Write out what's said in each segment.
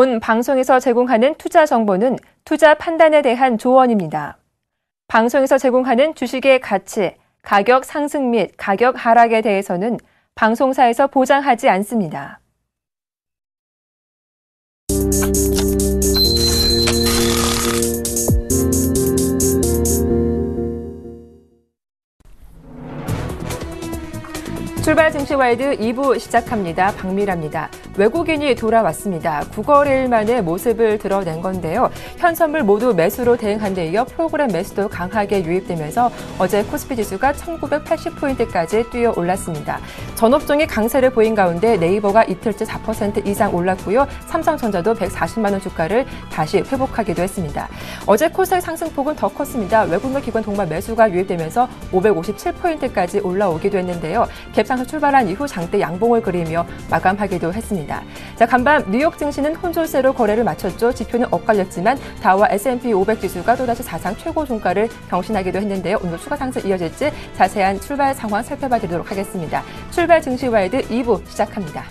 본 방송에서 제공하는 투자 정보는 투자 판단에 대한 조언입니다. 방송에서 제공하는 주식의 가치, 가격 상승 및 가격 하락에 대해서는 방송사에서 보장하지 않습니다. 출발 증시와이드 2부 시작합니다. 박미라입니다. 외국인이 돌아왔습니다. 9거래일 만에 모습을 드러낸 건데요. 현선물 모두 매수로 대응한 데 이어 프로그램 매수도 강하게 유입되면서 어제 코스피 지수가 1980포인트까지 뛰어 올랐습니다. 전업종이 강세를 보인 가운데 네이버가 이틀째 4% 이상 올랐고요. 삼성전자도 140만 원 주가를 다시 회복하기도 했습니다. 어제 코스닥 상승폭은 더 컸습니다. 외국인 기관 동반 매수가 유입되면서 557포인트까지 올라오기도 했는데요. 갭상승 출발한 이후 장대 양봉을 그리며 마감하기도 했습니다. 자, 간밤 뉴욕 증시는 혼조세로 거래를 마쳤죠. 지표는 엇갈렸지만 다우와 S&P 500 지수가 또다시 사상 최고 종가를 경신하기도 했는데요. 오늘 추가 상승 이어질지 자세한 출발 상황 살펴봐 드리도록 하겠습니다. 출발 증시와이드 2부 시작합니다.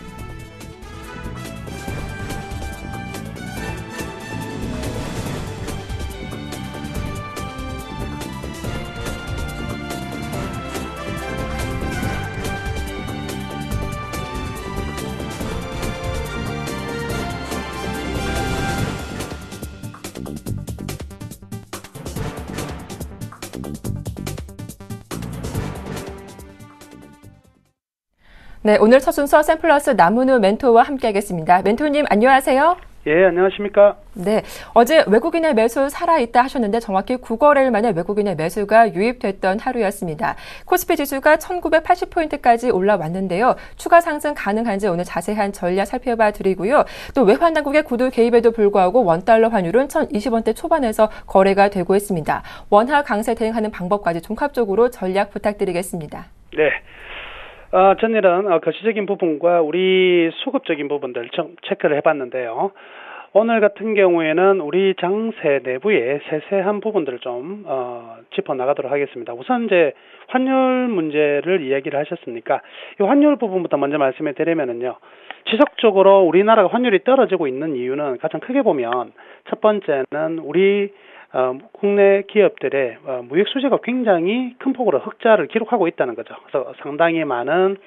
네, 오늘 첫 순서 샘플러스 남은우 멘토와 함께하겠습니다. 멘토님 안녕하세요. 예, 안녕하십니까. 네, 어제 외국인의 매수 살아있다 하셨는데 정확히 9거래일 만에 외국인의 매수가 유입됐던 하루였습니다. 코스피 지수가 1980포인트까지 올라왔는데요. 추가 상승 가능한지 오늘 자세한 전략 살펴봐 드리고요. 또 외환 당국의 구두 개입에도 불구하고 원달러 환율은 1020원대 초반에서 거래가 되고 있습니다. 원화 강세 대응하는 방법까지 종합적으로 전략 부탁드리겠습니다. 네. 전일은 거시적인 부분과 우리 수급적인 부분들 좀 체크를 해봤는데요. 오늘 같은 경우에는 우리 장세 내부의 세세한 부분들을 좀 짚어나가도록 하겠습니다. 우선 이제 환율 문제를 이야기를 하셨으니까 이 환율 부분부터 먼저 말씀해 드리면은요. 지속적으로 우리나라가 환율이 떨어지고 있는 이유는 가장 크게 보면 첫 번째는 우리 국내 기업들의 무역 수지가 굉장히 큰 폭으로 흑자를 기록하고 있다는 거죠. 그래서 상당히 많은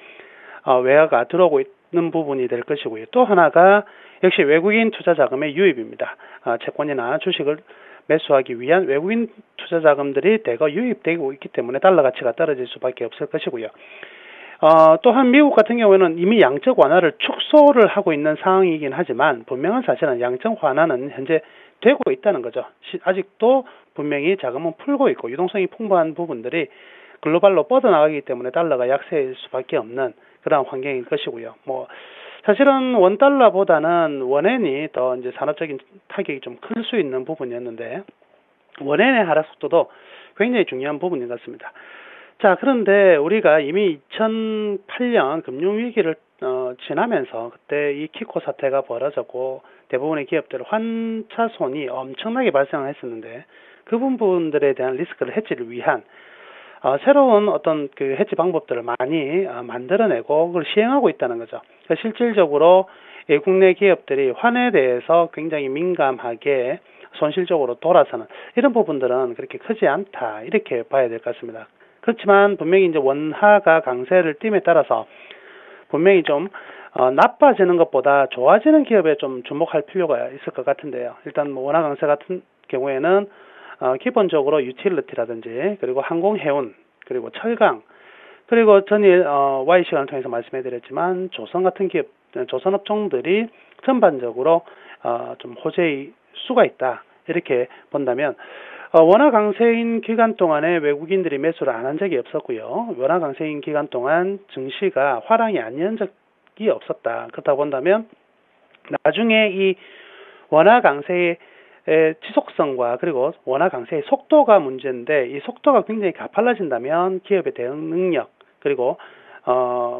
외화가 들어오고 있는 부분이 될 것이고요. 또 하나가 역시 외국인 투자 자금의 유입입니다. 채권이나 주식을 매수하기 위한 외국인 투자 자금들이 대거 유입되고 있기 때문에 달러 가치가 떨어질 수밖에 없을 것이고요. 또한 미국 같은 경우에는 이미 양적 완화를 축소를 하고 있는 상황이긴 하지만 분명한 사실은 양적 완화는 현재 되고 있다는 거죠. 아직도 분명히 자금은 풀고 있고 유동성이 풍부한 부분들이 글로벌로 뻗어나가기 때문에 달러가 약세일 수밖에 없는 그런 환경일 것이고요. 사실은 원달러보다는 원엔이 더 이제 산업적인 타격이 좀 클 수 있는 부분이었는데 원엔의 하락 속도도 굉장히 중요한 부분인 것 같습니다. 자, 그런데 우리가 이미 2008년 금융위기를 지나면서 그때 이 키코 사태가 벌어졌고 대부분의 기업들 환차손이 엄청나게 발생을 했었는데 그 부분들에 대한 리스크를 해지를 위한 새로운 어떤 그 해지 방법들을 많이 만들어내고 그걸 시행하고 있다는 거죠. 그러니까 실질적으로 국내 기업들이 환에 대해서 굉장히 민감하게 손실적으로 돌아서는 이런 부분들은 그렇게 크지 않다 이렇게 봐야 될 것 같습니다. 그렇지만 분명히 이제 원화가 강세를 띠에 따라서 분명히 좀 나빠지는 것보다 좋아지는 기업에 좀 주목할 필요가 있을 것 같은데요. 일단 원화 강세 같은 경우에는 기본적으로 유틸리티라든지 그리고 항공해운 그리고 철강 그리고 전일 Y 시간을 통해서 말씀해드렸지만 조선 같은 기업 조선업종들이 전반적으로 좀 호재의 수가 있다 이렇게 본다면 원화 강세인 기간 동안에 외국인들이 매수를 안 한 적이 없었고요. 원화 강세인 기간 동안 증시가 화랑이 아니한 적이 없었다. 그렇다 본다면 나중에 이 원화 강세의 지속성과 그리고 원화 강세의 속도가 문제인데 이 속도가 굉장히 가팔라진다면 기업의 대응 능력 그리고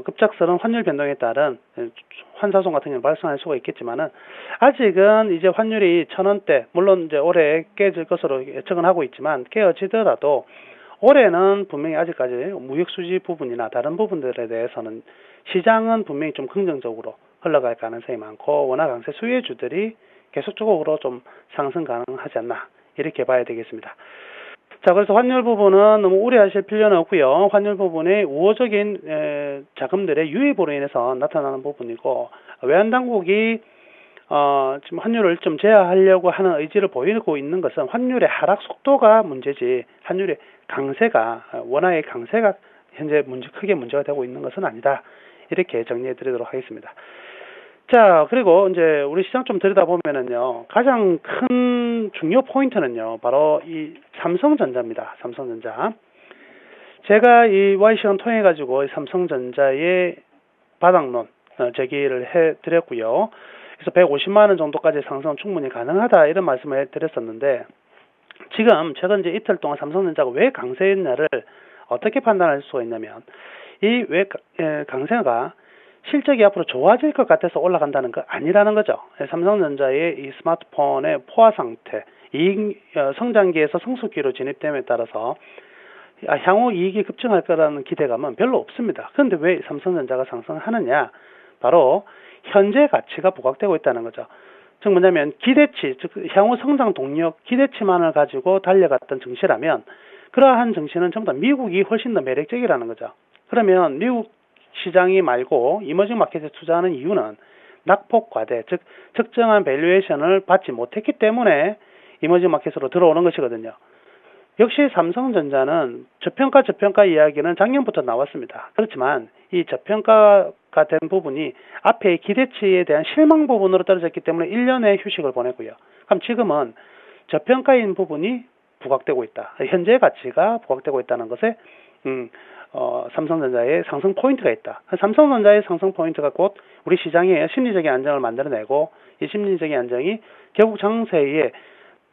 급작스러운 환율 변동에 따른 환사손 같은 경우는 발생할 수가 있겠지만은 아직은 이제 환율이 1,000원대 물론 이제 올해 깨질 것으로 예측은 하고 있지만 깨어지더라도 올해는 분명히 아직까지 무역 수지 부분이나 다른 부분들에 대해서는 시장은 분명히 좀 긍정적으로 흘러갈 가능성이 많고 원화 강세 수혜주들이 계속적으로 좀 상승 가능하지 않나 이렇게 봐야 되겠습니다. 자, 그래서 환율 부분은 너무 우려하실 필요는 없고요. 환율 부분에 우호적인 자금들의 유입으로 인해서 나타나는 부분이고, 외환당국이 지금 환율을 좀 제어하려고 하는 의지를 보이고 있는 것은 환율의 하락 속도가 문제지, 환율의 강세가, 원화의 강세가 현재 크게 문제가 되고 있는 것은 아니다. 이렇게 정리해 드리도록 하겠습니다. 자, 그리고 이제 우리 시장 좀 들여다보면은요, 가장 큰 중요 포인트는요, 바로 이 삼성전자입니다. 삼성전자. 제가 이 Y시간 통해가지고 삼성전자의 바닥론 제기를 해 드렸고요. 그래서 150만원 정도까지 상승은 충분히 가능하다, 이런 말씀을 해 드렸었는데, 지금 최근 이제 이틀 동안 삼성전자가 왜 강세였냐를 어떻게 판단할 수가 있냐면, 이 왜 강세가 실적이 앞으로 좋아질 것 같아서 올라간다는 거 아니라는 거죠. 삼성전자의 이 스마트폰의 포화 상태, 이익 성장기에서 성숙기로 진입됨에 따라서 향후 이익이 급증할 거라는 기대감은 별로 없습니다. 그런데 왜 삼성전자가 상승하느냐? 바로 현재 가치가 부각되고 있다는 거죠. 즉 뭐냐면 기대치, 즉 향후 성장 동력 기대치만을 가지고 달려갔던 증시라면, 그러한 증시는 전부 다 미국이 훨씬 더 매력적이라는 거죠. 그러면 미국 시장이 말고 이머징 마켓에 투자하는 이유는 낙폭 과대, 즉 적정한 밸류에이션을 받지 못했기 때문에 이머징 마켓으로 들어오는 것이거든요. 역시 삼성전자는 저평가 이야기는 작년부터 나왔습니다. 그렇지만 이 저평가가 된 부분이 앞에 기대치에 대한 실망 부분으로 떨어졌기 때문에 1년의 휴식을 보내고요. 그럼 지금은 저평가인 부분이 부각되고 있다. 현재 가치가 부각되고 있다는 것에 삼성전자의 상승 포인트가 있다. 삼성전자의 상승 포인트가 곧 우리 시장의 심리적인 안정을 만들어내고, 이 심리적인 안정이 결국 장세에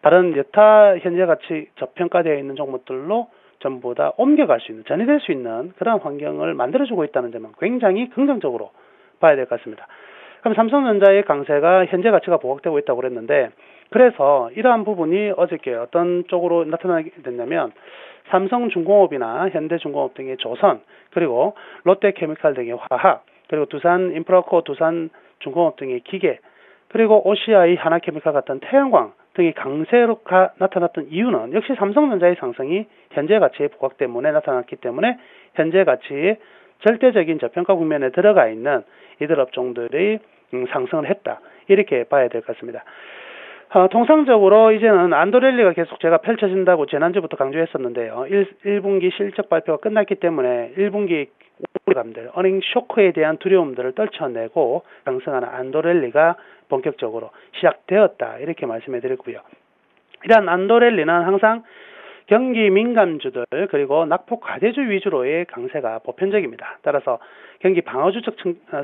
다른 여타 현재 가치 저평가되어 있는 종목들로 전부 다 옮겨갈 수 있는, 전이될 수 있는 그런 환경을 만들어주고 있다는 점은 굉장히 긍정적으로 봐야 될 것 같습니다. 그럼 삼성전자의 강세가 현재 가치가 부각되고 있다고 그랬는데, 그래서 이러한 부분이 어저께 어떤 쪽으로 나타나게 됐냐면, 삼성중공업이나 현대중공업 등의 조선, 그리고 롯데케미칼 등의 화학, 그리고 두산인프라코, 두산중공업 등의 기계, 그리고 OCI, 하나케미칼 같은 태양광 등이 강세로 나타났던 이유는 역시 삼성전자의 상승이 현재 가치의 부각 때문에 나타났기 때문에, 현재 가치의 절대적인 저평가 국면에 들어가 있는 이들 업종들이 상승을 했다, 이렇게 봐야 될 것 같습니다. 통상적으로 이제는 안도랠리가 계속 제가 펼쳐진다고 지난주부터 강조했었는데요. 1분기 실적 발표가 끝났기 때문에 1분기 우려감들, 어닝 쇼크에 대한 두려움들을 떨쳐내고 상승하는 안도랠리가 본격적으로 시작되었다, 이렇게 말씀해 드렸고요. 이러한 안도랠리는 항상 경기 민감주들, 그리고 낙폭 과대주 위주로의 강세가 보편적입니다. 따라서 경기 방어주적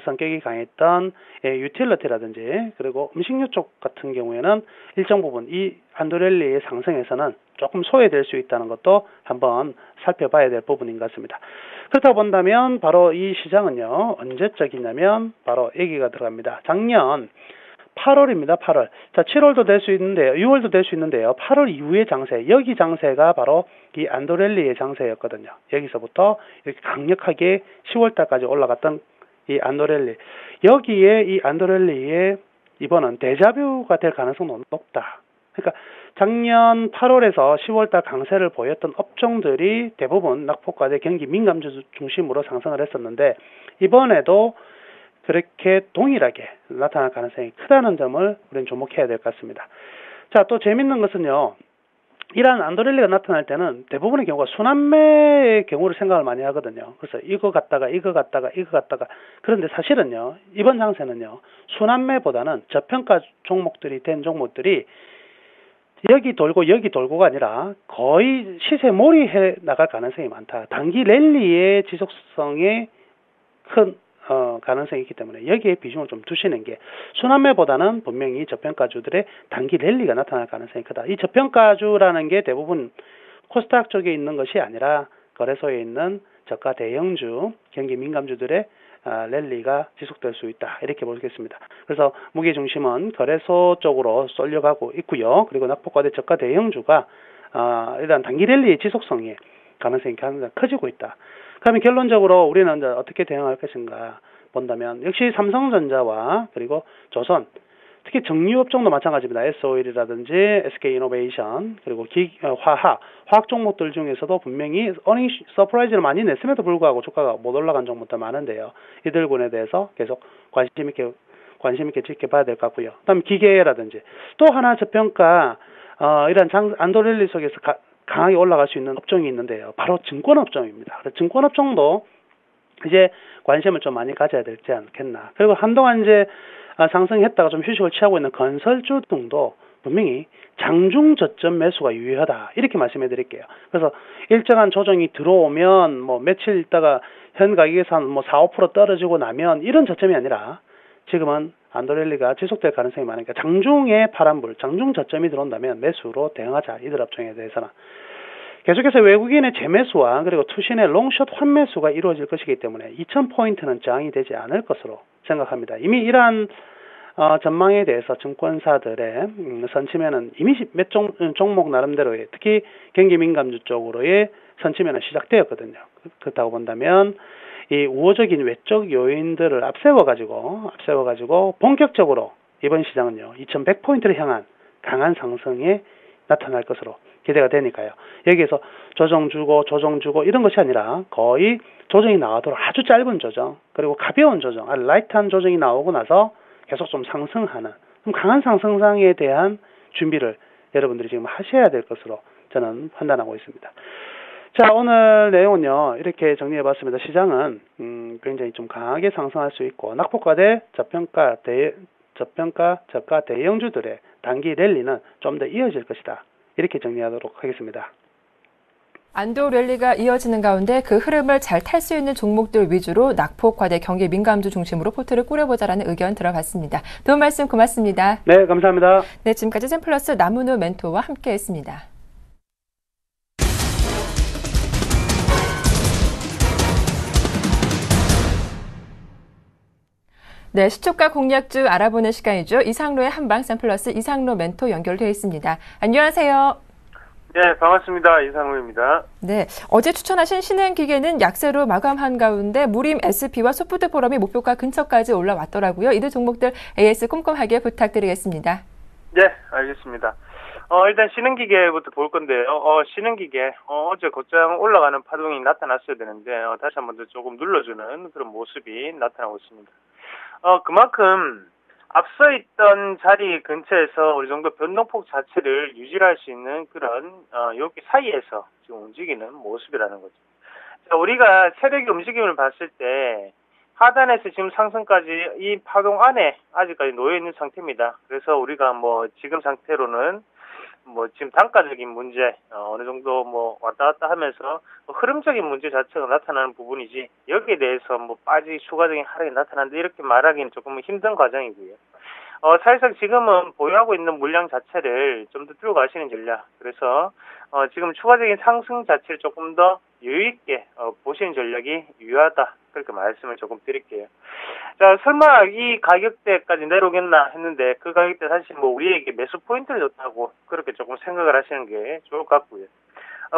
성격이 강했던 유틸리티라든지 그리고 음식료 쪽 같은 경우에는 일정 부분 이 안도랠리의 상승에서는 조금 소외될 수 있다는 것도 한번 살펴봐야 될 부분인 것 같습니다. 그렇다고 본다면 바로 이 시장은요, 언제적이냐면 바로 여기가 들어갑니다. 작년 8월입니다. 8월. 자, 7월도 될 수 있는데요. 6월도 될 수 있는데요. 8월 이후의 장세, 여기 장세가 바로 이 안도랠리의 장세였거든요. 여기서부터 이렇게 강력하게 10월 달까지 올라갔던 이 안도랠리. 여기에 이 안도랠리의 이번은 데자뷰가 될 가능성은 높다. 그러니까 작년 8월에서 10월 달 강세를 보였던 업종들이 대부분 낙폭과대 경기 민감주 중심으로 상승을 했었는데, 이번에도 그렇게 동일하게 나타날 가능성이 크다는 점을 우리는 주목해야 될 것 같습니다. 자, 또 재밌는 것은요, 이러한 안도랠리가 나타날 때는 대부분의 경우가 순환매의 경우를 생각을 많이 하거든요. 그래서 이거 갔다가 그런데 사실은요, 이번 장세는요, 순환매보다는 저평가 종목들이 된 종목들이 여기 돌고가 아니라 거의 시세 몰이해 나갈 가능성이 많다. 단기 랠리의 지속성에 큰 가능성이 있기 때문에 여기에 비중을 좀 두시는 게, 순환매보다는 분명히 저평가주들의 단기 랠리가 나타날 가능성이 크다. 이 저평가주라는 게 대부분 코스닥 쪽에 있는 것이 아니라 거래소에 있는 저가 대형주, 경기 민감주들의 랠리가 지속될 수 있다, 이렇게 보겠습니다. 그래서 무게 중심은 거래소 쪽으로 쏠려가고 있고요. 그리고 낙폭과대 저가 대형주가 일단 단기 랠리의 지속성이 가능성이 굉장히 커지고 있다. 그러면 결론적으로 우리는 이제 어떻게 대응할 것인가 본다면, 역시 삼성전자와 그리고 조선, 특히 정유업종도 마찬가지입니다. S-오일이라든지 SK이노베이션 그리고 화학 종목들 중에서도 분명히 어닝 서프라이즈를 많이 냈음에도 불구하고 주가가 못 올라간 종목도 많은데요. 이들군에 대해서 계속 관심 있게 지켜봐야 될 것 같고요. 그다음 기계라든지 또 하나 저평가 이런 안도랠리 속에서 강하게 올라갈 수 있는 업종이 있는데요. 바로 증권업종입니다. 증권업종도 이제 관심을 좀 많이 가져야 되지 않겠나. 그리고 한동안 이제 상승했다가 좀 휴식을 취하고 있는 건설주 등도 분명히 장중 저점 매수가 유효하다. 이렇게 말씀해 드릴게요. 그래서 일정한 조정이 들어오면 뭐 며칠 있다가 현 가격에서 한 뭐 4, 5% 떨어지고 나면 이런 저점이 아니라 지금은 안도랠리가 지속될 가능성이 많으니까 장중에 파란불, 장중 저점이 들어온다면 매수로 대응하자. 이들 업종에 대해서는. 계속해서 외국인의 재매수와 그리고 투신의 롱숏 환매수가 이루어질 것이기 때문에 2000포인트는 저항이 되지 않을 것으로 생각합니다. 이미 이러한 전망에 대해서 증권사들의 선침에는 이미 몇 종목 나름대로의 특히 경기민감주 쪽으로의 선침에는 시작되었거든요. 그렇다고 본다면 이 우호적인 외적 요인들을 앞세워가지고 본격적으로 이번 시장은요 2100포인트를 향한 강한 상승에 나타날 것으로 기대가 되니까요. 여기에서 조정 주고 이런 것이 아니라 거의 조정이 나오도록 아주 짧은 조정 그리고 가벼운 조정, 아주 라이트한 조정이 나오고 나서 계속 좀 상승하는 좀 강한 상승상에 대한 준비를 여러분들이 지금 하셔야 될 것으로 저는 판단하고 있습니다. 자, 오늘 내용은요 이렇게 정리해봤습니다. 시장은 굉장히 좀 강하게 상승할 수 있고 낙폭과대 저가 대형주들의 단기 랠리는 좀 더 이어질 것이다. 이렇게 정리하도록 하겠습니다. 안도 랠리가 이어지는 가운데 그 흐름을 잘 탈 수 있는 종목들 위주로 낙폭 과대 경기 민감주 중심으로 포트를 꾸려보자라는 의견 들어봤습니다. 도움 말씀 고맙습니다. 네, 감사합니다. 네, 지금까지 젠플러스 남은우 멘토와 함께했습니다. 네, 시초가 공략주 알아보는 시간이죠. 이상로의 한방 젠플러스 이상로 멘토 연결되어 있습니다. 안녕하세요. 네, 반갑습니다. 이상로입니다. 네, 어제 추천하신 신흥기계는 약세로 마감한 가운데 무림 SP와 소프트포럼이 목표가 근처까지 올라왔더라고요. 이들 종목들 AS 꼼꼼하게 부탁드리겠습니다. 네, 알겠습니다. 일단 신흥기계부터 볼 건데요. 신흥기계, 어제 곧장 올라가는 파동이 나타났어야 되는데, 다시 한번 더 조금 눌러주는 그런 모습이 나타나고 있습니다. 그만큼 앞서 있던 자리 근처에서 어느 정도 변동폭 자체를 유지할 수 있는 그런, 여기 사이에서 지금 움직이는 모습이라는 거죠. 자, 우리가 세력의 움직임을 봤을 때, 하단에서 지금 상승까지 이 파동 안에 아직까지 놓여있는 상태입니다. 그래서 우리가 지금 상태로는 지금 단가적인 문제, 어느 정도 왔다 갔다 하면서 흐름적인 문제 자체가 나타나는 부분이지, 여기에 대해서 추가적인 하락이 나타난다 이렇게 말하기는 조금 힘든 과정이고요. 사실상 지금은 보유하고 있는 물량 자체를 좀 더 들고 가시는 전략. 그래서, 지금 추가적인 상승 자체를 조금 더 여유있게, 보시는 전략이 유효하다. 그렇게 말씀을 조금 드릴게요. 자, 설마 이 가격대까지 내려오겠나 했는데, 그 가격대 사실 우리에게 매수 포인트를 줬다고 그렇게 조금 생각을 하시는 게 좋을 것 같고요.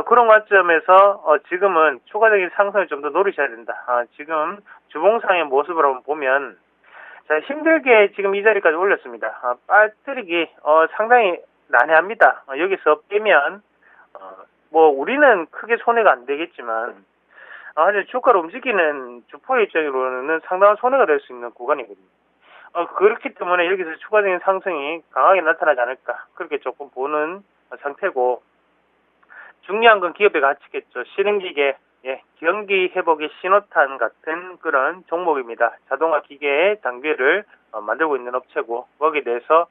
그런 관점에서, 지금은 추가적인 상승을 좀 더 노리셔야 된다. 지금 주봉상의 모습을 한번 보면, 자, 힘들게 지금 이 자리까지 올렸습니다. 빠뜨리기, 상당히 난해합니다. 여기서 빼면, 우리는 크게 손해가 안 되겠지만, 사실 주가를 움직이는 주포의 입장으로는 상당한 손해가 될 수 있는 구간이거든요. 그렇기 때문에 여기서 추가적인 상승이 강하게 나타나지 않을까, 그렇게 조금 보는 상태고, 중요한 건 기업의 가치겠죠. 신흥기계, 경기 회복의 신호탄 같은 그런 종목입니다. 자동화 기계의 장비를 만들고 있는 업체고, 거기에 대해서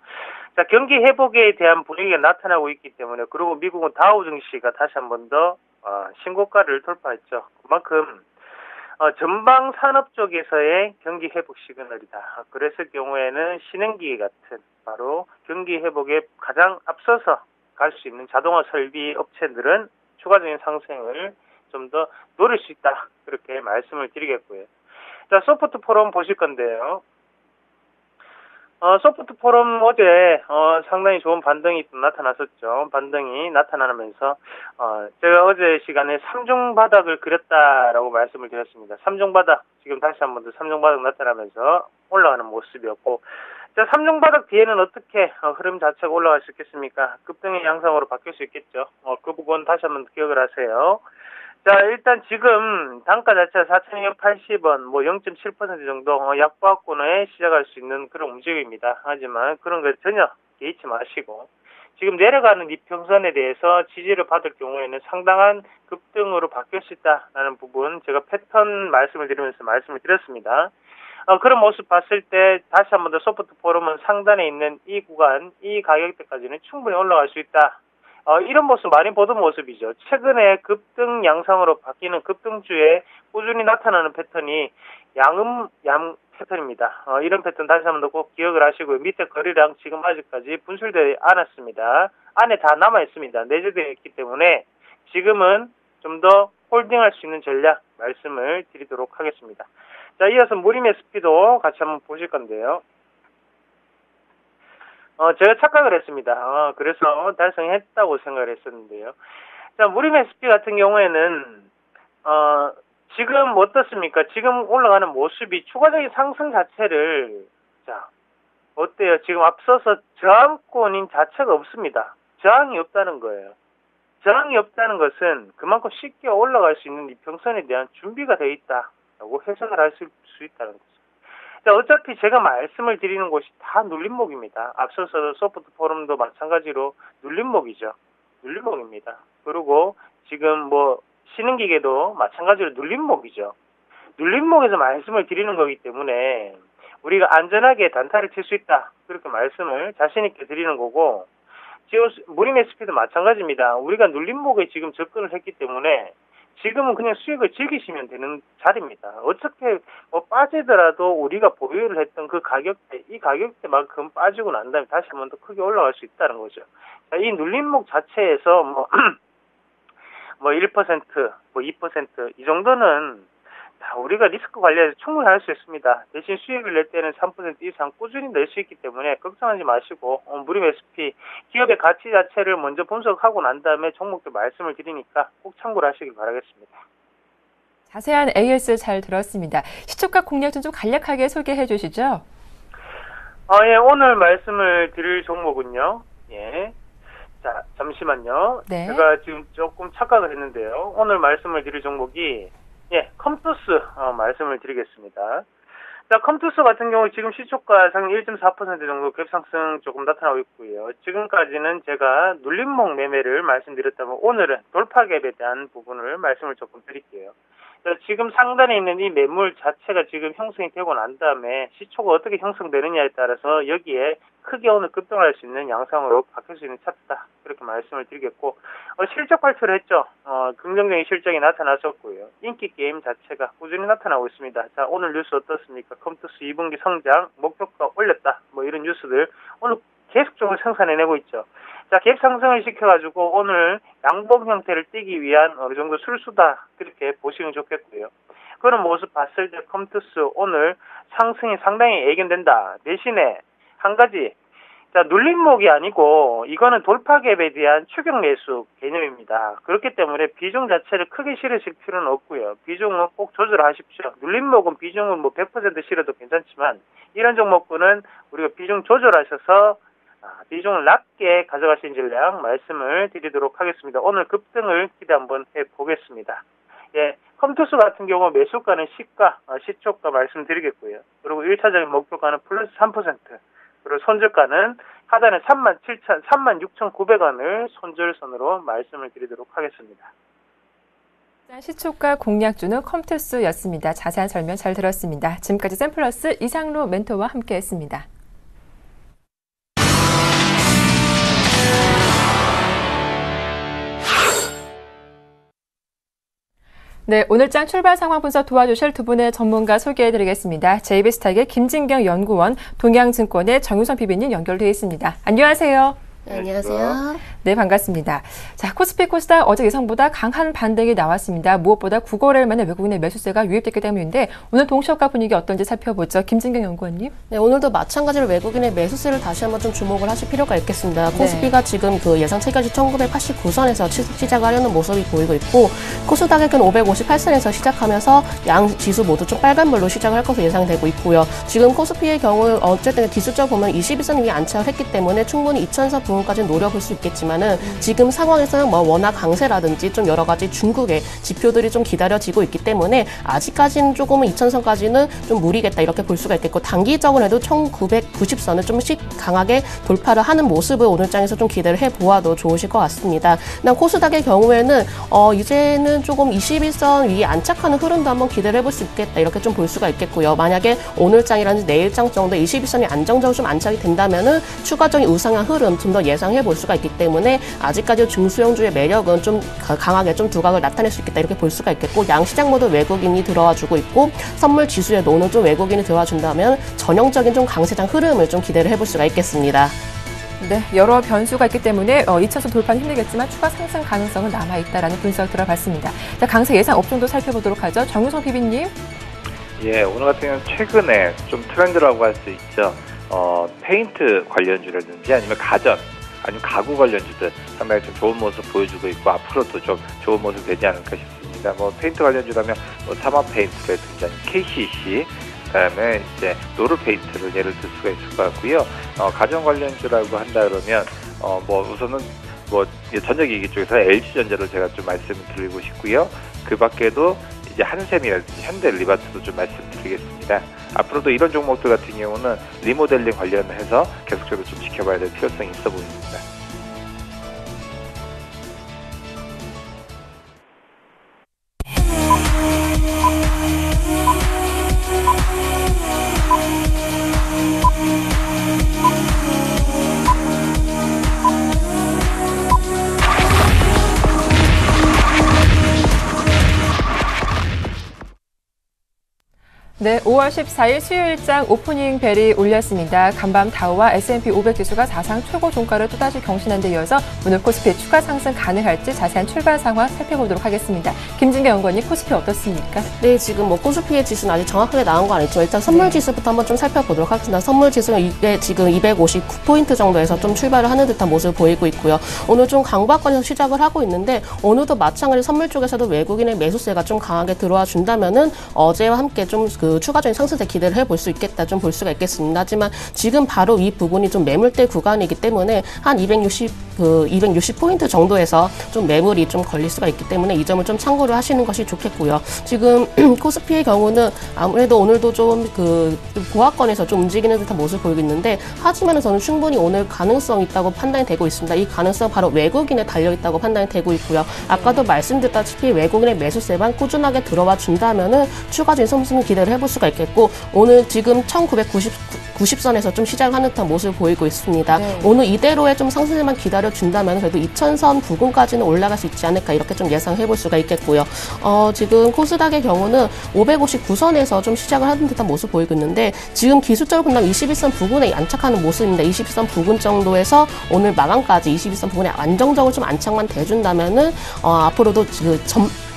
자, 경기 회복에 대한 분위기가 나타나고 있기 때문에, 그리고 미국은 다우 증시가 다시 한 번 더 신고가를 돌파했죠. 그만큼 전방 산업 쪽에서의 경기 회복 시그널이다. 그랬을 경우에는 신흥기계 같은 바로 경기 회복에 가장 앞서서 갈 수 있는 자동화 설비 업체들은 추가적인 상승을 좀 더 노릴 수 있다. 그렇게 말씀을 드리겠고요. 자, 소프트포럼 보실 건데요. 소프트포럼 어제 상당히 좋은 반등이 나타났었죠. 반등이 나타나면서 제가 어제 시간에 3중 바닥을 그렸다라고 말씀을 드렸습니다. 3중 바닥, 지금 다시 한번 더 3중 바닥 나타나면서 올라가는 모습이었고, 자, 3중 바닥 뒤에는 어떻게 흐름 자체가 올라갈 수 있겠습니까? 급등의 양상으로 바뀔 수 있겠죠. 그 부분 다시 한번 기억을 하세요. 자, 일단 지금 단가 자체가 4,280원, 뭐 0.7% 정도 약보합권에 시작할 수 있는 그런 움직임입니다. 하지만 그런 거 전혀 개의치 마시고 지금 내려가는 이평선에 대해서 지지를 받을 경우에는 상당한 급등으로 바뀔 수 있다라는 부분 제가 패턴 말씀을 드리면서 말씀을 드렸습니다. 그런 모습 봤을 때 다시 한 번 더 소프트 포럼은 상단에 있는 이 구간, 이 가격대까지는 충분히 올라갈 수 있다. 이런 모습 많이 보던 모습이죠. 최근에 급등 양상으로 바뀌는 급등주에 꾸준히 나타나는 패턴이 양 패턴입니다. 이런 패턴 다시 한번 더 꼭 기억을 하시고요. 밑에 거래량 지금 아직까지 분출되지 않았습니다. 안에 다 남아 있습니다. 내재되어 있기 때문에 지금은 좀 더 홀딩할 수 있는 전략 말씀을 드리도록 하겠습니다. 자, 이어서 무림의 스피도 같이 한번 보실 건데요. 제가 착각을 했습니다. 그래서 달성했다고 생각을 했었는데요. 자, 무림의 스피 같은 경우에는, 지금 어떻습니까? 지금 올라가는 모습이 추가적인 상승 자체를, 자, 어때요? 지금 앞서서 저항권인 자체가 없습니다. 저항이 없다는 거예요. 저항이 없다는 것은 그만큼 쉽게 올라갈 수 있는 이평선에 대한 준비가 되어 있다라고 해석을 할 수 있다는 거죠. 자, 어차피 제가 말씀을 드리는 곳이 다 눌림목입니다. 앞서서 소프트 포럼도 마찬가지로 눌림목이죠. 눌림목입니다. 그리고 지금 뭐 쉬는 기계도 마찬가지로 눌림목이죠. 눌림목에서 말씀을 드리는 거기 때문에 우리가 안전하게 단타를 칠 수 있다. 그렇게 말씀을 자신 있게 드리는 거고 지금 무림의 스피도 마찬가지입니다. 우리가 눌림목에 지금 접근을 했기 때문에 지금은 그냥 수익을 즐기시면 되는 자리입니다. 어차피 뭐 빠지더라도 우리가 보유를 했던 그 가격대, 이 가격대만큼 빠지고 난 다음에 다시 한 번 더 크게 올라갈 수 있다는 거죠. 자, 이 눌림목 자체에서 뭐 1%, 뭐 2%, 이 정도는 다 우리가 리스크 관리해서 충분히 할 수 있습니다. 대신 수익을 낼 때는 3% 이상 꾸준히 낼 수 있기 때문에 걱정하지 마시고 무림 SP 기업의 가치 자체를 먼저 분석하고 난 다음에 종목들 말씀을 드리니까 꼭 참고를 하시길 바라겠습니다. 자세한 AS 잘 들었습니다. 시초가 공략 좀 간략하게 소개해 주시죠. 예, 오늘 말씀을 드릴 종목은요. 예. 자, 잠시만요. 네. 제가 지금 조금 착각을 했는데요. 오늘 말씀을 드릴 종목이 컴투스 말씀을 드리겠습니다. 자, 컴투스 같은 경우 지금 시초가 상 1.4% 정도 갭상승 조금 나타나고 있고요. 지금까지는 제가 눌림목 매매를 말씀드렸다면 오늘은 돌파갭에 대한 부분을 말씀을 조금 드릴게요. 자, 지금 상단에 있는 이 매물 자체가 지금 형성이 되고 난 다음에 시초가 어떻게 형성되느냐에 따라서 여기에 크게 오늘 급등할 수 있는 양상으로 바뀔 수 있는 차트다. 그렇게 말씀을 드리겠고, 실적 발표를 했죠. 긍정적인 실적이 나타났었고요. 인기 게임 자체가 꾸준히 나타나고 있습니다. 자, 오늘 뉴스 어떻습니까? 컴투스 2분기 성장, 목표가 올렸다. 뭐 이런 뉴스들 오늘 계속적으로 생산해내고 있죠. 자, 갭 상승을 시켜가지고 오늘 양봉 형태를 띠기 위한 어느 정도 술수다. 그렇게 보시면 좋겠고요. 그런 모습 봤을 때 컴투스 오늘 상승이 상당히 예견된다. 대신에 한 가지, 자, 눌림목이 아니고 이거는 돌파갭에 대한 추격 매수 개념입니다. 그렇기 때문에 비중 자체를 크게 실으실 필요는 없고요. 비중은 꼭 조절하십시오. 눌림목은 비중은 뭐 100% 실어도 괜찮지만 이런 종목군은 우리가 비중 조절하셔서 비중을 낮게 가져가신 전략 말씀을 드리도록 하겠습니다. 오늘 급등을 기대 한번 해보겠습니다. 예, 컴투스 같은 경우 매수가는 시초가 말씀드리겠고요. 그리고 1차적인 목표가는 플러스 3%, 그리고 손절가는 하단에 36,900원을 손절선으로 말씀을 드리도록 하겠습니다. 시초가 공략주는 컴투스였습니다. 자세한 설명 잘 들었습니다. 지금까지 샘플러스 이상로 멘토와 함께했습니다. 네, 오늘장 출발 상황 분석 도와주실 두 분의 전문가 소개해드리겠습니다. JB스탁의 김진경 연구원, 동양증권의 정유선 PB님 연결되어 있습니다. 안녕하세요. 네, 안녕하세요. 네, 반갑습니다. 자, 코스피 코스닥 어제 예상보다 강한 반등이 나왔습니다. 무엇보다 9거래일 만에 외국인의 매수세가 유입됐기 때문인데 오늘 동시효과 분위기 어떤지 살펴보죠. 김진경 연구원님. 네, 오늘도 마찬가지로 외국인의 매수세를 다시 한번 좀 주목을 하실 필요가 있겠습니다. 코스피가 지금 그 예상 체결시 1989선에서 시작하려는 모습이 보이고 있고 코스닥의 근 558선에서 시작하면서 양 지수 모두 좀 빨간불로 시작을 할 것으로 예상되고 있고요. 지금 코스피의 경우 어쨌든 기술적으로 보면 21선 위에 안착을 했기 때문에 충분히 2000선 부근까지 노려볼 수 있겠지만은 지금 상황에서는 뭐 워낙 강세라든지 좀 여러 가지 중국의 지표들이 좀 기다려지고 있기 때문에 아직까지는 조금은 2000선까지는 좀 무리겠다 이렇게 볼 수가 있겠고 단기적으로 해도 1990선을 좀씩 강하게 돌파를 하는 모습을 오늘 장에서 좀 기대를 해보아도 좋으실 것 같습니다. 그다음 코스닥의 경우에는 이제는 조금 21선 위에 안착하는 흐름도 한번 기대를 해볼 수 있겠다 이렇게 좀 볼 수가 있겠고요. 만약에 오늘 장이라든지 내일 장 정도 21선이 안정적으로 좀 안착이 된다면은 추가적인 우상향 흐름 좀 더 예상해 볼 수가 있기 때문에 아직까지 중수형주의 매력은 좀 강하게 좀 두각을 나타낼 수 있겠다 이렇게 볼 수가 있겠고 양시장 모두 외국인이 들어와주고 있고 선물 지수에도 오늘 좀 외국인이 들어와준다면 전형적인 좀 강세장 흐름을 좀 기대를 해볼 수가 있겠습니다. 네, 여러 변수가 있기 때문에 2차선 돌파는 힘들겠지만 추가 상승 가능성은 남아있다라는 분석 들어봤습니다. 자, 강세 예상 업종도 살펴보도록 하죠. 정유성 PB님. 예, 오늘 같은 경우는 최근에 좀 트렌드라고 할 수 있죠. 페인트 관련주라든지 아니면 가전, 아니면 가구 관련주들 상당히 좀 좋은 모습 보여주고 있고 앞으로도 좀 좋은 모습 되지 않을까 싶습니다. 뭐 페인트 관련주라면 삼합 페인트라든지 아니면 KCC, 그다음에 이제 노르 페인트를 예를 들 수가 있을 것 같고요. 가전 관련주라고 한다 그러면 뭐 우선은 뭐 전자기기 쪽에서 LG전자를 제가 좀 말씀을 드리고 싶고요. 그 밖에도 이제 한샘이라든지 현대리바트도 좀 말씀드리겠습니다. 앞으로도 이런 종목들 같은 경우는 리모델링 관련해서 계속적으로 좀 지켜봐야 될 필요성이 있어 보입니다. 네, 5월 14일 수요일장 오프닝 벨이 울렸습니다. 간밤 다우와 S&P 500 지수가 사상 최고 종가를 또다시 경신한 데 이어서 오늘 코스피 추가 상승 가능할지 자세한 출발 상황 살펴보도록 하겠습니다. 김진경 연구원님, 코스피 어떻습니까? 네, 지금 뭐 코스피의 지수는 아직 정확하게 나온 건 아니죠. 일단 선물 지수부터 한번 좀 살펴보도록 하겠습니다. 선물 지수는 이게 지금 259포인트 정도에서 좀 출발을 하는 듯한 모습을 보이고 있고요. 오늘 좀 강박권에서 시작을 하고 있는데 오늘도 마찬가지로 선물 쪽에서도 외국인의 매수세가 좀 강하게 들어와 준다면은 어제와 함께 좀 추가적인 상승세 기대를 해볼 수 있겠다 좀 볼 수가 있겠습니다. 하지만 지금 바로 이 부분이 좀 매물대 구간이기 때문에 한 260포인트 정도에서 좀 매물이 좀 걸릴 수가 있기 때문에 이 점을 좀 참고를 하시는 것이 좋겠고요. 지금 코스피의 경우는 아무래도 오늘도 좀 보합권에서 좀 움직이는 듯한 모습을 보이고 있는데 하지만 저는 충분히 오늘 가능성이 있다고 판단이 되고 있습니다. 이 가능성 바로 외국인에 달려있다고 판단이 되고 있고요. 아까도 말씀드렸다시피 외국인의 매수세만 꾸준하게 들어와 준다면은 추가적인 상승 기대를 해볼 수가 있겠고 오늘 지금 1990선에서 좀 시작하는 듯한 모습을 보이고 있습니다. 네. 오늘 이대로의 좀 상승세만 기다려준다면 그래도 2000선 부근까지는 올라갈 수 있지 않을까 이렇게 좀 예상해 볼 수가 있겠고요. 지금 코스닥의 경우는 559선에서 좀 시작을 하는 듯한 모습을 보이고 있는데 지금 기술적으로 본다면 21선 부근에 안착하는 모습입니다. 21선 부근 정도에서 오늘 마감까지 21선 부근에 안정적으로 좀 안착만 돼준다면은 앞으로도